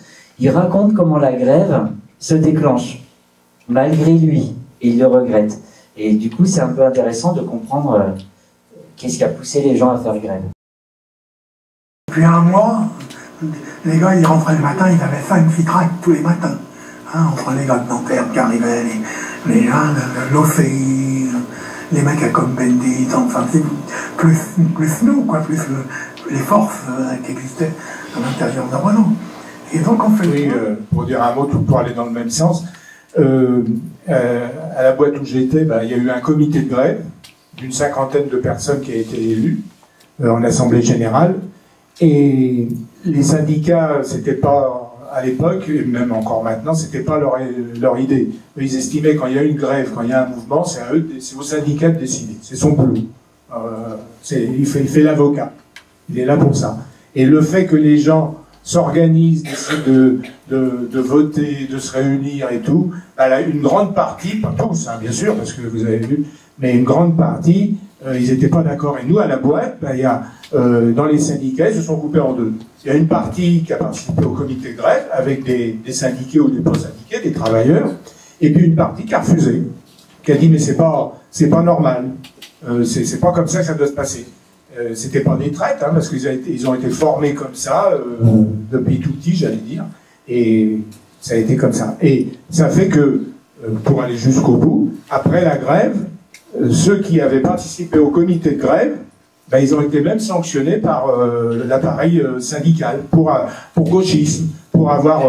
il raconte comment la grève se déclenche, malgré lui, et il le regrette. Et du coup, c'est un peu intéressant de comprendre qu'est-ce qui a poussé les gens à faire grève.
Depuis un mois, les gars, ils rentraient le matin, ils avaient 5 fitraques tous les matins. Entre les gars de Nanterre qui arrivaient, les gens de l'OCI, les mecs à Cohn-Bendit, enfin, c'est plus nous, quoi, plus les forces qui existaient à l'intérieur de Renault. Et donc, on fait...
Oui, pour dire un mot, tout pour aller dans le même sens, à la boîte où j'étais, il y a eu un comité de grève d'une 50aine de personnes qui a été élue en Assemblée Générale, et les syndicats, c'était pas... À l'époque, et même encore maintenant, c'était pas leur idée. Ils estimaient quand il y a une grève, quand il y a un mouvement, c'est aux syndicats de décider. C'est son boulot. Il fait l'avocat. Il est là pour ça. Et le fait que les gens s'organisent, décident de voter, de se réunir et tout, une grande partie, pas tous, bien sûr, parce que vous avez vu, mais une grande partie, ils n'étaient pas d'accord. Et nous, à la boîte, il y a, dans les syndicats, ils se sont coupés en deux. Il y a une partie qui a participé au comité de grève, avec des syndiqués ou des pas-syndiqués, des travailleurs, et puis une partie qui a refusé, qui a dit « mais c'est pas normal, c'est pas comme ça que ça doit se passer ». C'était pas des traites, parce qu'ils ont été formés comme ça, depuis tout petit, j'allais dire, et ça a été comme ça. Et ça fait que, pour aller jusqu'au bout, après la grève, ceux qui avaient participé au comité de grève, ils ont été même sanctionnés par l'appareil syndical pour gauchisme, pour avoir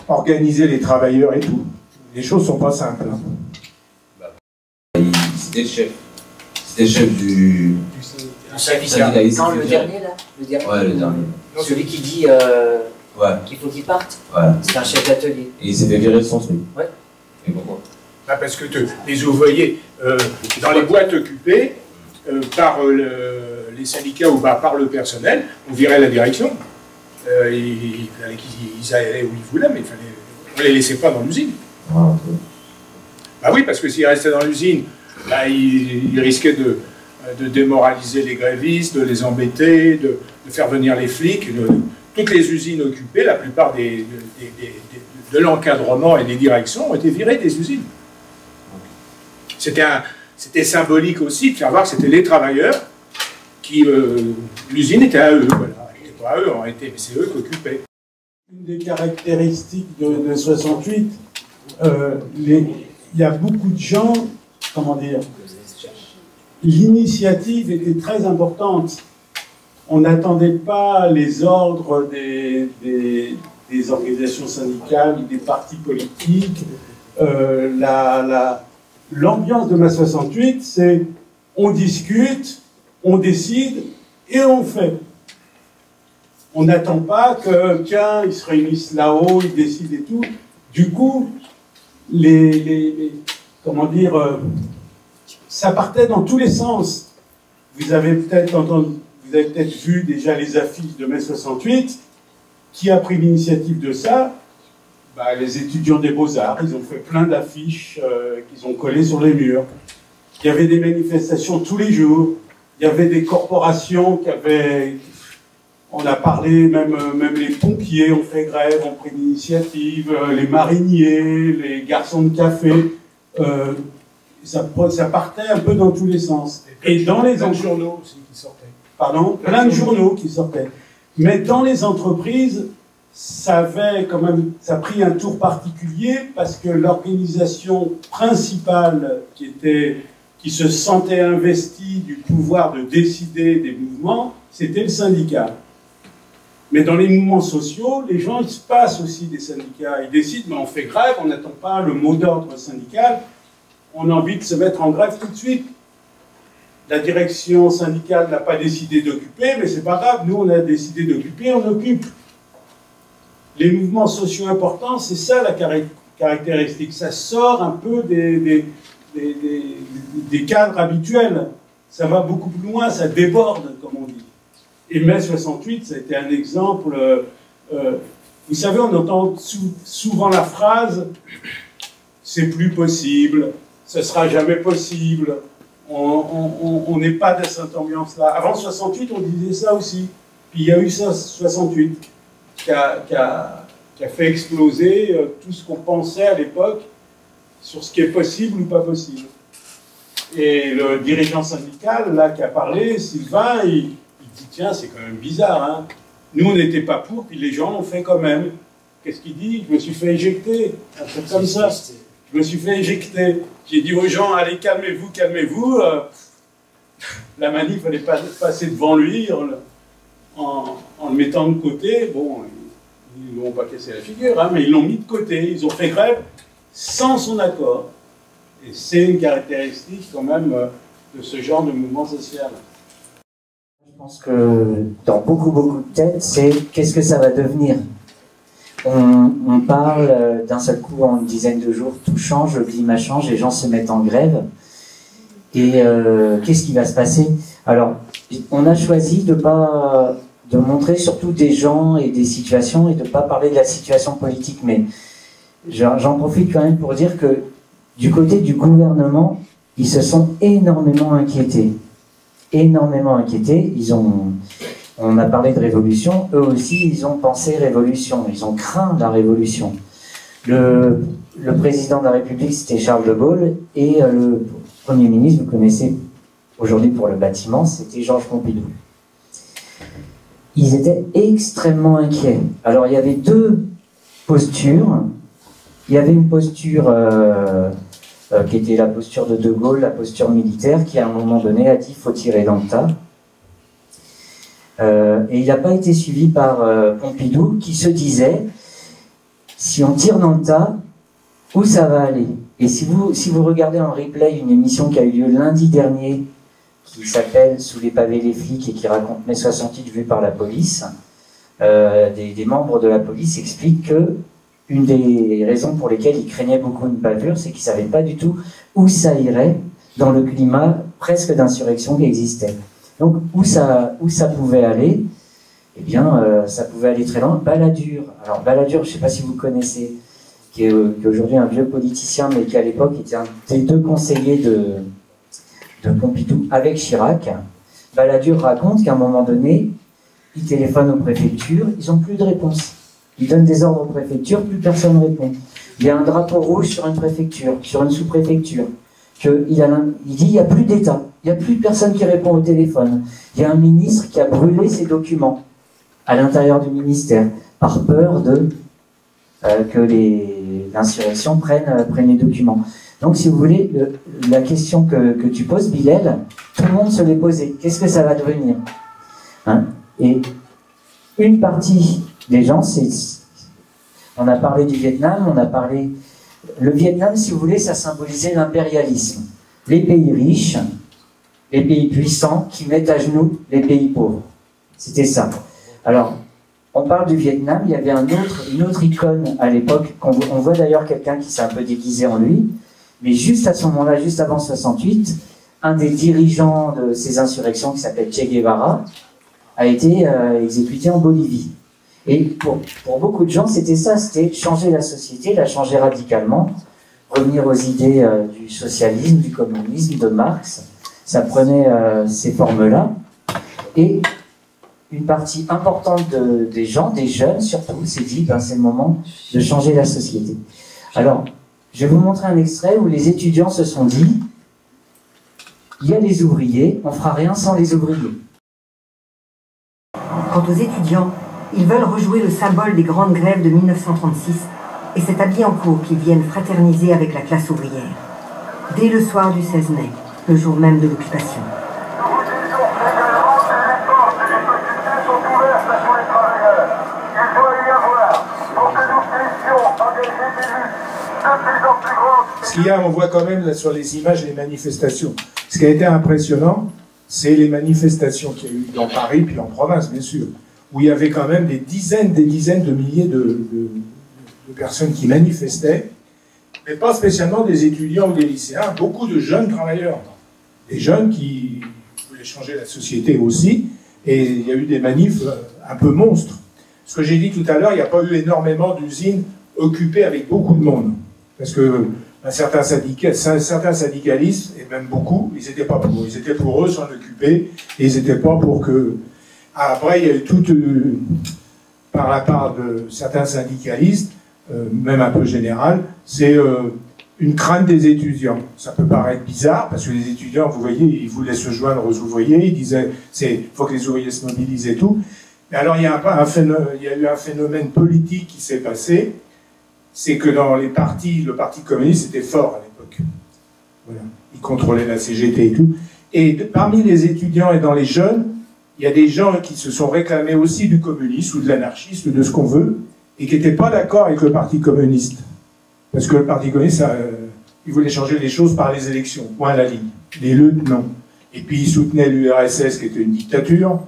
organisé les travailleurs et tout. Les choses sont pas simples.
C'était le chef. C'était le chef du syndicat.
Non, le dernier là, le dernier.
Ouais, le dernier.
Celui qui dit qu'il faut qu'il parte.
Ouais.
C'est un chef d'atelier.
Et il s'est fait virer de son truc.
Ouais.
Et pourquoi?
Parce que les ouvriers, dans les boîtes occupées, par les syndicats ou par le personnel, on virait la direction. Il fallait qu'ils allaient où ils voulaient, mais on ne les laissait pas dans l'usine. Oui, parce que s'ils restaient dans l'usine, ils risquaient de démoraliser les grévistes, de les embêter, de faire venir les flics.
toutes les usines occupées, la plupart de l'encadrement et des directions ont été virées des usines. C'était symbolique aussi de faire voir que c'était les travailleurs qui... l'usine était à eux, voilà. Elle n'était pas à eux en réalité, mais c'est eux qui occupaient.
Une des caractéristiques de 68, il y a beaucoup de gens, comment dire, l'initiative était très importante. On n'attendait pas les ordres des organisations syndicales ou des partis politiques. L'ambiance de mai 68, c'est on discute, on décide et on fait. On n'attend pas que, tiens, ils se réunissent là-haut, ils décident et tout. Du coup, comment dire, ça partait dans tous les sens. Vous avez peut-être entendu, vous avez peut-être vu déjà les affiches de mai 68. Qui a pris l'initiative de ça? Bah, les étudiants des Beaux-Arts. Ils ont fait plein d'affiches qu'ils ont collées sur les murs. Il y avait des manifestations tous les jours. Il y avait des corporations qui avaient... On a parlé, même les pompiers ont fait grève, ont pris l'initiative, les mariniers, les garçons de café. Ça partait un peu dans tous les sens. Et dans les
journaux aussi qui sortaient.
Pardon, plein de journaux qui sortaient. Mais dans les entreprises, ça avait quand même, ça a pris un tour particulier parce que l'organisation principale qui se sentait investie du pouvoir de décider des mouvements, c'était le syndicat. Mais dans les mouvements sociaux, les gens, ils se passent aussi des syndicats. Ils décident, mais on fait grève, on n'attend pas le mot d'ordre syndical, on a envie de se mettre en grève tout de suite. La direction syndicale n'a pas décidé d'occuper, mais c'est pas grave, nous on a décidé d'occuper, on occupe. Les mouvements sociaux importants, c'est ça la caractéristique. Ça sort un peu des cadres habituels. Ça va beaucoup plus loin, ça déborde, comme on dit. Et mai 68, ça a été un exemple. Vous savez, on entend souvent la phrase « c'est plus possible »,« ce sera jamais possible ». On n'est pas dans cette ambiance-là. Avant 68, on disait ça aussi. Puis il y a eu ça, 68, qui a fait exploser tout ce qu'on pensait à l'époque sur ce qui est possible ou pas possible. Et le dirigeant syndical, là, qui a parlé, Sylvain, il dit, tiens, c'est quand même bizarre, hein. Nous, on n'était pas pour, puis les gens l'ont fait quand même. Qu'est-ce qu'il dit? Je me suis fait éjecter, un truc comme ça. Je me suis fait éjecter. J'ai dit aux gens, allez, calmez-vous, calmez-vous. La manif, il fallait pas passer devant lui en le mettant de côté. Bon, ils ne l'ont pas cassé la figure, hein, mais ils l'ont mis de côté. Ils ont fait grève sans son accord. Et c'est une caractéristique quand même de ce genre de mouvement social.
Je pense que dans beaucoup de têtes, c'est qu'est-ce que ça va devenir? On parle d'un seul coup en une dizaine de jours, tout change, le climat change, les gens se mettent en grève. Et qu'est-ce qui va se passer? Alors, on a choisi de montrer surtout des gens et des situations et de ne pas parler de la situation politique. Mais j'en profite quand même pour dire que du côté du gouvernement, ils se sont énormément inquiétés. Énormément inquiétés. On a parlé de révolution, eux aussi, ils ont pensé révolution, ils ont craint la révolution. Le président de la République, c'était Charles de Gaulle, et le Premier ministre, vous connaissez aujourd'hui pour le bâtiment, c'était Georges Pompidou. Ils étaient extrêmement inquiets. Alors, il y avait deux postures. Il y avait une posture qui était la posture de Gaulle, la posture militaire, qui à un moment donné a dit « faut tirer dans le tas ». Et il n'a pas été suivi par Pompidou qui se disait si on tire dans le tas, où ça va aller? Et si vous regardez en replay une émission qui a eu lieu lundi dernier qui s'appelle Sous les pavés les flics et qui raconte mai 68 vu par la police, des membres de la police expliquent que une des raisons pour lesquelles ils craignaient beaucoup une bavure, c'est qu'ils ne savaient pas du tout où ça irait dans le climat presque d'insurrection qui existait. Donc, où ça pouvait aller? Eh bien, ça pouvait aller très loin. Balladur. Alors, Balladur, je ne sais pas si vous connaissez, qui est aujourd'hui un vieux politicien, mais qui à l'époque était un des deux conseillers de Pompidou avec Chirac. Balladur raconte qu'à un moment donné, ils téléphonent aux préfectures, ils n'ont plus de réponse. Ils donnent des ordres aux préfectures, plus personne ne répond. Il y a un drapeau rouge sur une préfecture, sur une sous-préfecture. Il dit il n'y a plus d'État, il n'y a plus personne qui répond au téléphone. Il y a un ministre qui a brûlé ses documents à l'intérieur du ministère, par peur que l'insurrection prenne les documents. Donc, si vous voulez, la question que tu poses, Bilal, tout le monde se l'est posée. Qu'est-ce que ça va devenir, hein? Et une partie des gens, on a parlé du Vietnam, on a parlé... Le Vietnam, si vous voulez, ça symbolisait l'impérialisme. Les pays riches, les pays puissants qui mettent à genoux les pays pauvres. C'était ça. Alors, on parle du Vietnam, il y avait une autre icône à l'époque, on voit d'ailleurs quelqu'un qui s'est un peu déguisé en lui, mais juste à ce moment-là, juste avant 68, un des dirigeants de ces insurrections, qui s'appelle Che Guevara, a été exécuté en Bolivie. Et pour beaucoup de gens, c'était ça, c'était changer la société, la changer radicalement, revenir aux idées du socialisme, du communisme, de Marx. Ça prenait ces formes-là. Et une partie importante des gens, des jeunes surtout, s'est dit, ben, c'est le moment de changer la société. Alors, je vais vous montrer un extrait où les étudiants se sont dit, il y a les ouvriers, on fera rien sans les ouvriers.
Quant aux étudiants, ils veulent rejouer le symbole des grandes grèves de 1936 et c'est à Billancourt qu'ils viennent fraterniser avec la classe ouvrière. Dès le soir du 16 mai, le jour même de l'occupation.
Ce qu'il y a, on voit quand même là, sur les images les manifestations. Ce qui a été impressionnant, c'est les manifestations qu'il y a eu dans Paris, puis en province, bien sûr, où il y avait quand même des dizaines de milliers de personnes qui manifestaient, mais pas spécialement des étudiants ou des lycéens, beaucoup de jeunes travailleurs, des jeunes qui voulaient changer la société aussi, et il y a eu des manifs un peu monstres. Ce que j'ai dit tout à l'heure, il n'y a pas eu énormément d'usines occupées avec beaucoup de monde, parce que certains syndicalistes, et même beaucoup, ils n'étaient pas pour eux. Ils étaient pour eux s'en occuper, et ils n'étaient pas pour que... Après, il y a eu toute, par la part de certains syndicalistes, même un peu général, c'est une crainte des étudiants. Ça peut paraître bizarre, parce que les étudiants, vous voyez, ils voulaient se joindre aux ouvriers, ils disaient, il faut que les ouvriers se mobilisent et tout. Mais alors, il y a eu un phénomène politique qui s'est passé, c'est que dans les partis, le Parti communiste était fort à l'époque. Voilà. Il contrôlait la CGT et tout. Et parmi les étudiants et dans les jeunes, il y a des gens qui se sont réclamés aussi du communisme ou de l'anarchisme, de ce qu'on veut, et qui n'étaient pas d'accord avec le Parti communiste. Parce que le Parti communiste, il voulait changer les choses par les élections, point à la ligne. Les luttes, non. Et puis il soutenait l'URSS, qui était une dictature.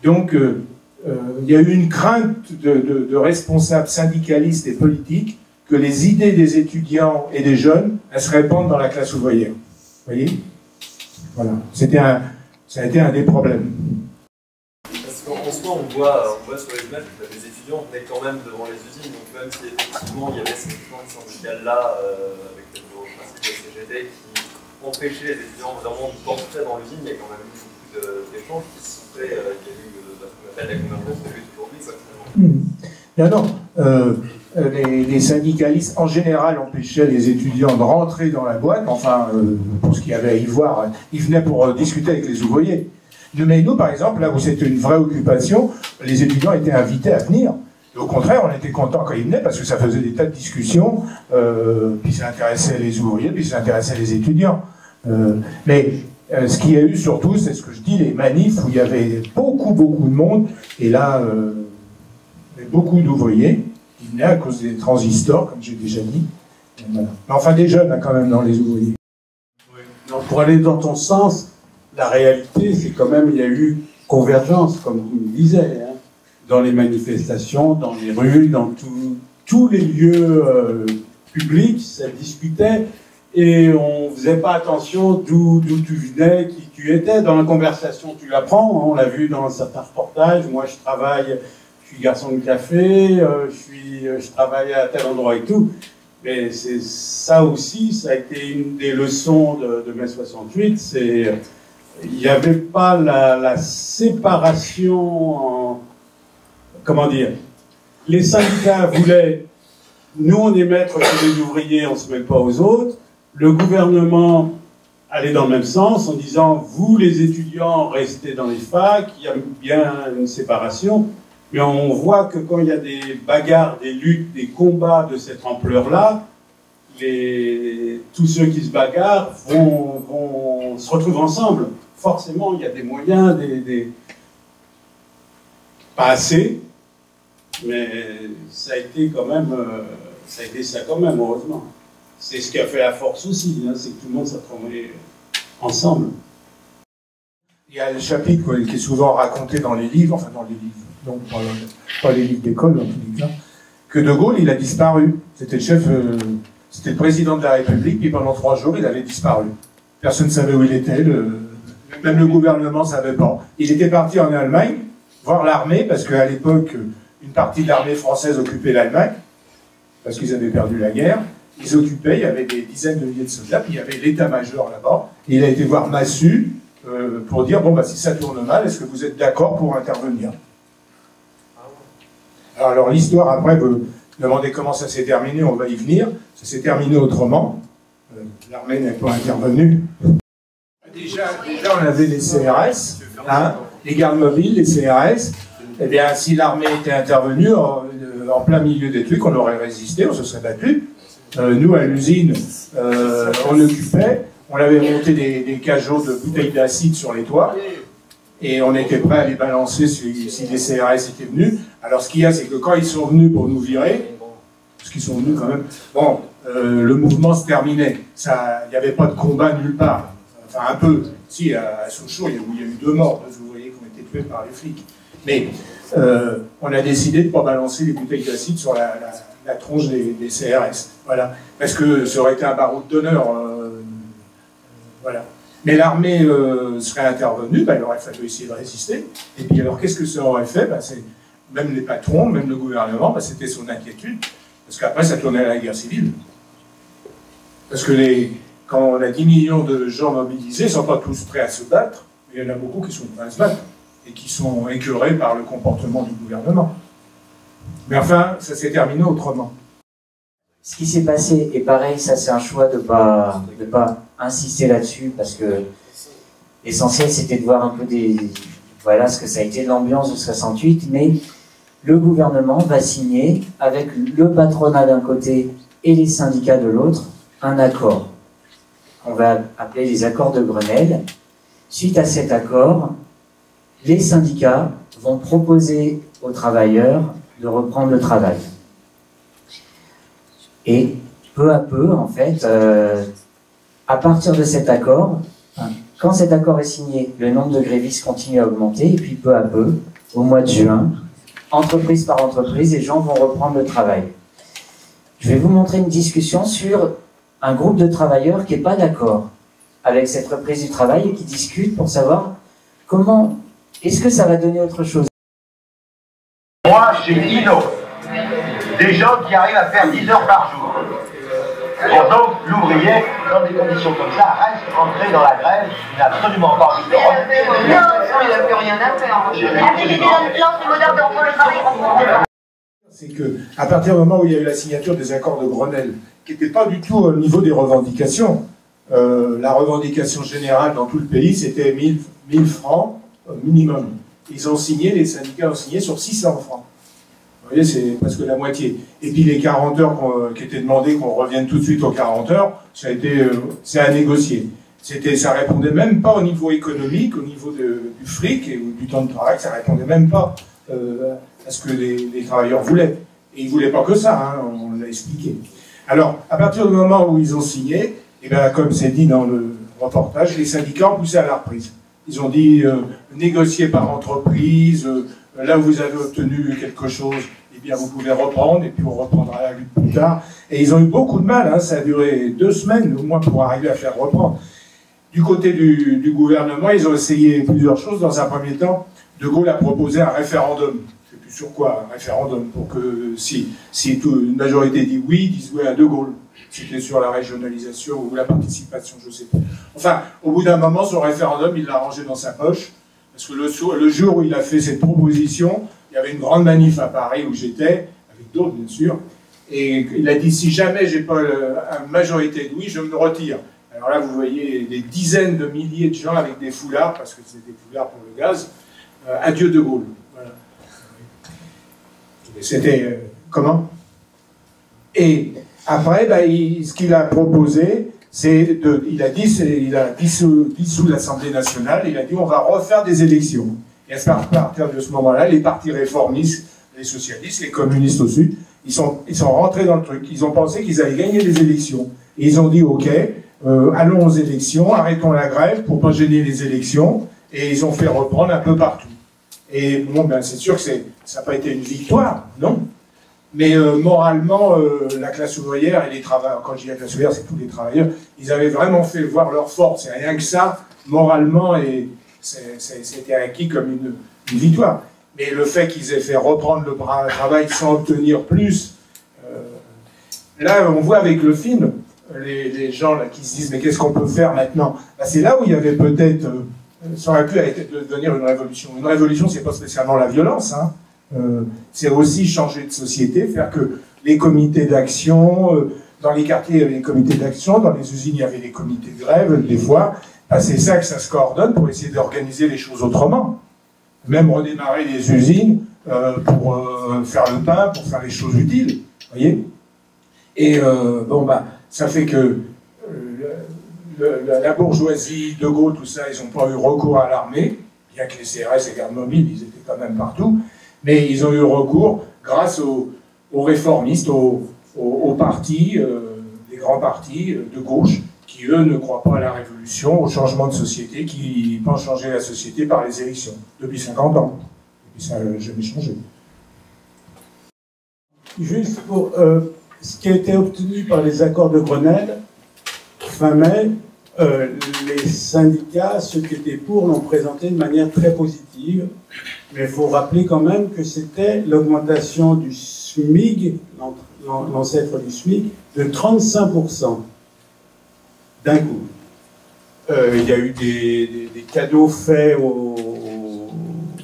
Donc, il y a eu une crainte de responsables syndicalistes et politiques que les idées des étudiants et des jeunes, elles se répandent dans la classe ouvrière. Vous voyez? Voilà. Ça a été un des problèmes.
Parce qu'en soi, on voit sur les images que les étudiants venaient quand même devant les usines, donc même si effectivement il y avait cette crainte syndicale-là, avec le principe de CGT, qui empêchait les étudiants vraiment d'entrer dans l'usine, il y a quand même eu beaucoup d'échanges qui se sont faits, il y a eu ce qu'on appelle la convergence de lutte aujourd'hui.
Les syndicalistes, en général, empêchaient les étudiants de rentrer dans la boîte, enfin, pour ce qu'il y avait à y voir, ils venaient pour discuter avec les ouvriers. Mais nous, par exemple, là où c'était une vraie occupation, les étudiants étaient invités à venir. Et au contraire, on était contents quand ils venaient, parce que ça faisait des tas de discussions, puis ça intéressait les ouvriers, puis ça intéressait les étudiants. Mais ce qu'il y a eu surtout, c'est ce que je dis, les manifs, où il y avait beaucoup de monde, et là, beaucoup d'ouvriers, qui venaient à cause des transistors, comme j'ai déjà dit. Voilà. Mais enfin, des jeunes, quand même, dans les ouvriers.
Oui. Donc, pour aller dans ton sens, la réalité, c'est quand même, il y a eu convergence, comme tu me disais, hein, dans les manifestations, dans les rues, dans tous les lieux publics, ça discutait, et on ne faisait pas attention d'où tu venais, qui tu étais. Dans la conversation, tu l'apprends, hein, on l'a vu dans certains reportages. Moi, je suis garçon de café, je travaille à tel endroit et tout. Mais c'est ça aussi, ça a été une des leçons de mai 68, c'est il n'y avait pas la séparation, comment dire, les syndicats voulaient, nous on est maîtres chez les ouvriers, on ne se mêle pas aux autres, le gouvernement allait dans le même sens en disant, vous les étudiants restez dans les facs, il y a bien une séparation, mais on voit que quand il y a des bagarres, des luttes, des combats de cette ampleur-là, tous ceux qui se bagarrent vont se retrouver ensemble. Forcément, il y a des moyens, pas assez, mais ça a été quand même, heureusement. C'est ce qui a fait la force aussi, hein, c'est que tout le monde s'est trouvé ensemble.
Il y a le chapitre qui est souvent raconté dans les livres, enfin dans les livres, donc pas les livres d'école dans tous les cas, que De Gaulle, il a disparu. C'était le chef, c'était le président de la République, et pendant 3 jours, il avait disparu. Personne ne savait où il était, même le gouvernement ne savait pas. Il était parti en Allemagne, voir l'armée, parce qu'à l'époque, une partie de l'armée française occupait l'Allemagne, parce qu'ils avaient perdu la guerre. Ils occupaient, il y avait des dizaines de milliers de soldats, puis il y avait l'état-major là-bas, et il a été voir Massu pour dire, bon, bah, si ça tourne mal, est-ce que vous êtes d'accord pour intervenir? Alors l'histoire, après, vous demandez comment ça s'est terminé, on va y venir. Ça s'est terminé autrement. L'armée n'est pas intervenue. Déjà, on avait les CRS, hein, les gardes mobiles, les CRS. Eh bien, si l'armée était intervenue en plein milieu des trucs, on aurait résisté, on se serait battu. Nous, à l'usine, on occupait, on avait monté des cajots de bouteilles d'acide sur les toits, et on était prêt à les balancer si les CRS étaient venus. Alors, ce qu'il y a, c'est que quand ils sont venus pour nous virer, parce qu'ils sont venus quand même, bon, le mouvement se terminait. Il n'y avait pas de combat nulle part. Enfin, un peu. Si, à Sochaux, il y a eu 2 morts, 2 ouvriers qui ont été tués par les flics. Mais on a décidé de ne pas balancer les bouteilles d'acide sur la tronche des CRS. Voilà. Parce que ça aurait été un baroud d'honneur. Voilà. Mais l'armée serait intervenue, bah, il aurait fallu essayer de résister. Et puis alors, qu'est-ce que ça aurait fait? Bah, même les patrons, même le gouvernement, bah, c'était son inquiétude. Parce qu'après, ça tournait à la guerre civile. Parce que quand on a 10 millions de gens mobilisés, ils ne sont pas tous prêts à se battre. Mais il y en a beaucoup qui sont prêts à se battre. Et qui sont écœurés par le comportement du gouvernement. Mais enfin, ça s'est terminé autrement.
Ce qui s'est passé, et pareil, ça c'est un choix de pas insister là-dessus, parce que l'essentiel c'était de voir un peu voilà ce que ça a été l'ambiance de 68, mais le gouvernement va signer, avec le patronat d'un côté et les syndicats de l'autre, un accord. On va appeler les accords de Grenelle. Suite à cet accord, les syndicats vont proposer aux travailleurs de reprendre le travail. Et peu à peu, en fait, à partir de cet accord, quand cet accord est signé, le nombre de grévistes continue à augmenter, et puis peu à peu, au mois de juin, entreprise par entreprise, les gens vont reprendre le travail. Je vais vous montrer une discussion sur un groupe de travailleurs qui n'est pas d'accord avec cette reprise du travail et qui discute pour savoir comment... Est-ce que ça va donner autre chose?
Moi, chez Hino, des gens qui arrivent à faire 10 heures par jour. Donc, l'ouvrier, dans des conditions comme ça, reste rentré dans la grève, il n'a absolument pas envie de reprendre.
Non, il n'a plus rien à faire.
C'est qu'à partir du moment où il y a eu la signature des accords de Grenelle, qui n'était pas du tout au niveau des revendications, la revendication générale dans tout le pays, c'était 1000 francs minimum. Ils ont signé, les syndicats ont signé sur 600 francs. Vous voyez, c'est presque la moitié. Et puis les 40 heures qui étaient demandées, qu'on revienne tout de suite aux 40 heures, c'est à négocier. Ça répondait même pas au niveau économique, au niveau du fric et du temps de travail, ça répondait même pas à ce que les travailleurs voulaient. Et ils voulaient pas que ça, hein, on l'a expliqué. Alors, à partir du moment où ils ont signé, et bien, comme c'est dit dans le reportage, les syndicats ont poussé à la reprise. Ils ont dit négocier par entreprise, là où vous avez obtenu quelque chose, eh bien vous pouvez reprendre, et puis on reprendra la lutte plus tard. Et ils ont eu beaucoup de mal, hein, ça a duré 2 semaines au moins pour arriver à faire reprendre. Du côté du gouvernement, ils ont essayé plusieurs choses. Dans un premier temps, De Gaulle a proposé un référendum. C'est sur quoi? Un référendum pour que si une majorité dit oui, ils disent oui à De Gaulle. C'était sur la régionalisation ou la participation, je sais pas. Enfin, au bout d'un moment, son référendum, il l'a rangé dans sa poche. Parce que le jour où il a fait cette proposition, il y avait une grande manif à Paris où j'étais, avec d'autres bien sûr, et il a dit si jamais j'ai pas une majorité de oui, je me retire. Alors là, vous voyez des dizaines de milliers de gens avec des foulards, parce que c'est des foulards pour le gaz, adieu De Gaulle. Voilà. C'était comment? Et après, ce qu'il a proposé, il a dissous l'Assemblée nationale, il a dit on va refaire des élections. Et à partir de ce moment-là, les partis réformistes, les socialistes, les communistes au sud, ils sont rentrés dans le truc. Ils ont pensé qu'ils allaient gagner les élections. Et ils ont dit ok, allons aux élections, arrêtons la grève pour pas gêner les élections. Et ils ont fait reprendre un peu partout. Et bon, ben c'est sûr que ça n'a pas été une victoire, non? Mais moralement, la classe ouvrière et les travailleurs, quand je dis la classe ouvrière, c'est tous les travailleurs, ils avaient vraiment fait voir leur force. Et rien que ça, moralement, et c'était acquis comme une victoire. Mais le fait qu'ils aient fait reprendre le travail sans obtenir plus, là, on voit avec le film, les gens là, qui se disent « mais qu'est-ce qu'on peut faire maintenant ?» C'est là où il y avait peut-être... ça aurait pu devenir une révolution. Une révolution, c'est pas spécialement la violence, hein. C'est aussi changer de société, faire que les comités d'action, dans les quartiers il y avait des comités d'action, dans les usines il y avait des comités de grève, des fois, c'est ça que ça se coordonne pour essayer d'organiser les choses autrement. Même redémarrer les usines pour faire le pain, pour faire les choses utiles, voyez. Et ça fait que la bourgeoisie, De Gaulle, tout ça, ils n'ont pas eu recours à l'armée, bien que les CRS et gardes mobiles, ils étaient quand même partout. Mais ils ont eu recours grâce aux réformistes, aux partis, les grands partis de gauche, qui eux ne croient pas à la révolution, au changement de société, qui pensent changer la société par les élections, depuis 50 ans. Et puis ça n'a jamais changé.
Juste pour ce qui a été obtenu par les accords de Grenelle, fin mai, les syndicats, ceux qui étaient pour, l'ont présenté de manière très positive. Mais il faut rappeler quand même que c'était l'augmentation du SMIC, l'ancêtre du SMIC, de 35% d'un coup. Il y a eu des cadeaux faits aux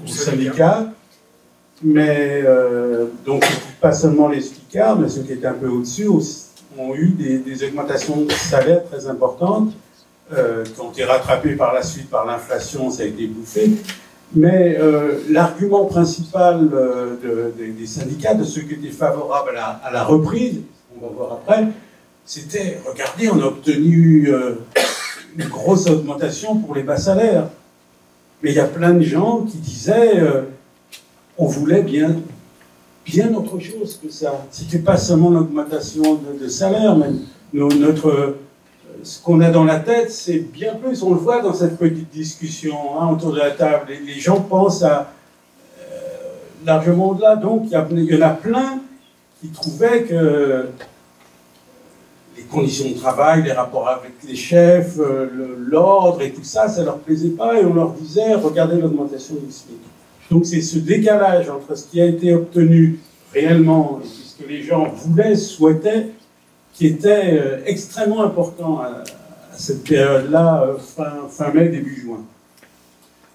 syndicats, mais donc pas seulement les SMICards, mais ceux qui étaient un peu au-dessus ont eu des augmentations de salaire très importantes, qui ont été rattrapées par la suite par l'inflation, ça a été bouffé. Mais l'argument principal des syndicats, de ceux qui étaient favorables à la reprise, on va voir après, c'était, regardez, on a obtenu une grosse augmentation pour les bas salaires. Mais il y a plein de gens qui disaient, on voulait bien autre chose que ça. C'était pas seulement l'augmentation de salaire, mais ce qu'on a dans la tête, c'est bien plus, on le voit dans cette petite discussion autour de la table, les gens pensent à largement au-delà, donc il y en a plein qui trouvaient que les conditions de travail, les rapports avec les chefs, l'ordre et tout ça, ça leur plaisait pas, et on leur disait, regardez l'augmentation du SMIC. Donc c'est ce décalage entre ce qui a été obtenu réellement et ce que les gens voulaient, souhaitaient, qui était extrêmement important à cette période-là, fin mai, début juin.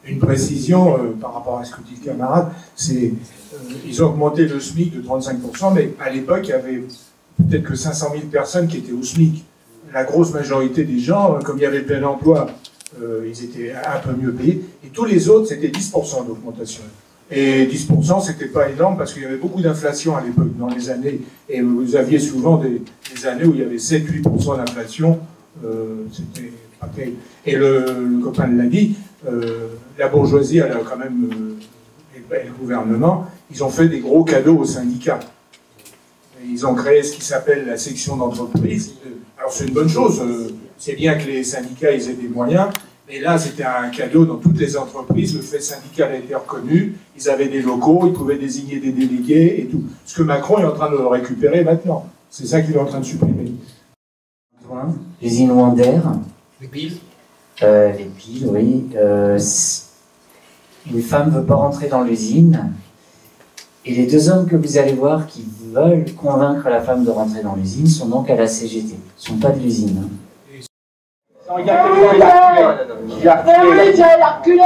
Une précision par rapport à ce que dit le camarade, c'est ils ont augmenté le SMIC de 35%, mais à l'époque, il y avait peut-être que 500 000 personnes qui étaient au SMIC. La grosse majorité des gens, comme il y avait plein emploi, ils étaient un peu mieux payés, et tous les autres, c'était 10% d'augmentation. Et 10%, c'était pas énorme parce qu'il y avait beaucoup d'inflation à l'époque, dans les années, et vous aviez souvent des années où il y avait 7-8% d'inflation, c'était pas terrible. Et le copain l'a dit, la bourgeoisie, elle a quand même, et le gouvernement, ils ont fait des gros cadeaux aux syndicats. Et ils ont créé ce qui s'appelle la section d'entreprise. Alors c'est une bonne chose, c'est bien que les syndicats ils aient des moyens, mais là c'était un cadeau dans toutes les entreprises, le fait syndical a été reconnu, ils avaient des locaux, ils pouvaient désigner des délégués et tout. Ce que Macron est en train de récupérer maintenant, c'est ça qu'il est en train de supprimer.
L'usine Wander.
Les piles.
Les piles, oui. Une femme ne veut pas rentrer dans l'usine. Et les deux hommes que vous allez voir qui veulent convaincre la femme de rentrer dans l'usine sont donc à la CGT. Ils ne sont pas de l'usine.
Il a reculé.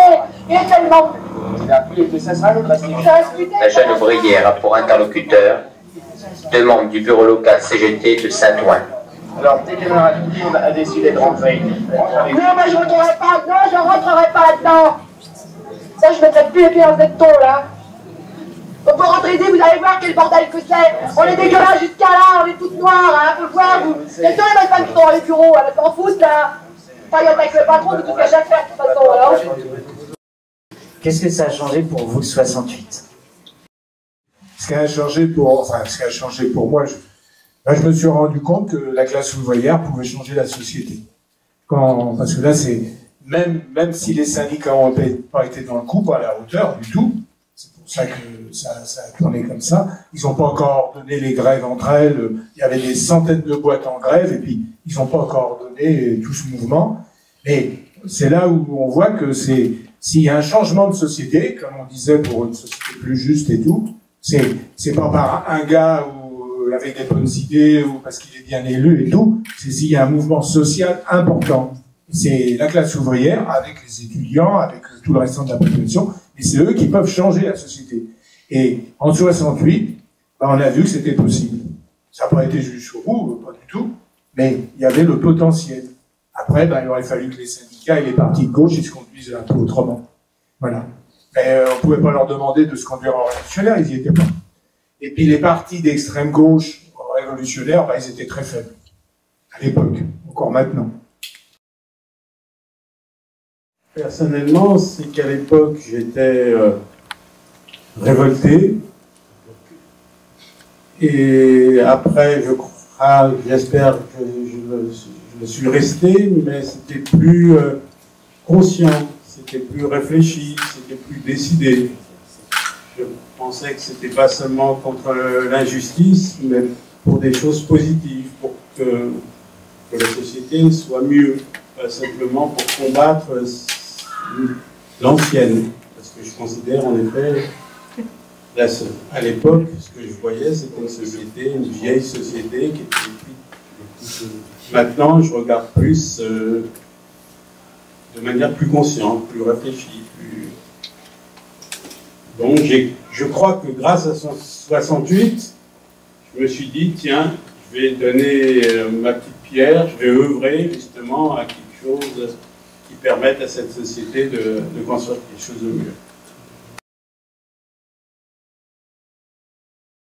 Il est tellement... Il a reculé que ça sera l'autre.
La jeune ouvrière a pour interlocuteur deux membres du bureau local CGT de Saint-Ouen.
Alors, dès qu'elle a décidé de rentrer. Non, mais je rentrerai pas. Non, je rentrerai pas là-dedans. Ça, je mettrai plus les pieds dans cette tôle, là. On peut rentrer ici, vous allez voir quel bordel que c'est. On est dégueulasse jusqu'à là, on est toutes noires, hein. Faut le voir, vous. C'est toi les bonnes femmes qui sont dans les bureaux, elles s'en foutent, là. Enfin, il y a avec le patron de tout ce que j'ai à faire, de toute façon, alors.
Qu'est-ce que ça a changé pour vous, le 68?
Ce qui a changé pour moi, je me suis rendu compte que la classe ouvrière pouvait changer la société. Parce que là, c'est même si les syndicats n'ont pas été dans le coup, pas à la hauteur du tout, c'est pour ça que ça a tourné comme ça. Ils n'ont pas encore ordonné les grèves entre elles. Il y avait des centaines de boîtes en grève, et puis ils n'ont pas encore ordonné tout ce mouvement. Mais c'est là où on voit que s'il y a un changement de société, comme on disait, pour une société plus juste et tout, c'est pas par un gars avec des bonnes idées ou parce qu'il est bien élu et tout, c'est s'il y a un mouvement social important. C'est la classe ouvrière avec les étudiants, avec tout le restant de la population, et c'est eux qui peuvent changer la société. Et en 68, on a vu que c'était possible. Ça n'a pas été jusqu'au bout, pas du tout, mais il y avait le potentiel. Après, il aurait fallu que les syndicats et les partis de gauche ils se conduisent un peu autrement. Voilà. Mais on ne pouvait pas leur demander de se conduire en révolutionnaire, ils n'y étaient pas. Et puis les partis d'extrême gauche révolutionnaires, ils étaient très faibles. À l'époque, encore maintenant.
Personnellement, c'est qu'à l'époque, j'étais révolté. Et après, j'espère que je suis resté, mais c'était plus conscient, c'était plus réfléchi, c'était plus décidé. Je pensais que c'était pas seulement contre l'injustice, mais pour des choses positives, pour que la société soit mieux, pas simplement pour combattre l'ancienne. Parce que je considère en effet, à l'époque, ce que je voyais, c'était une société, une vieille société qui était... Maintenant, je regarde plus de manière plus consciente, plus réfléchie, plus... Donc, je crois que grâce à 68, je me suis dit, tiens, je vais donner ma petite pierre, je vais œuvrer justement à quelque chose qui permette à cette société de construire quelque chose de mieux.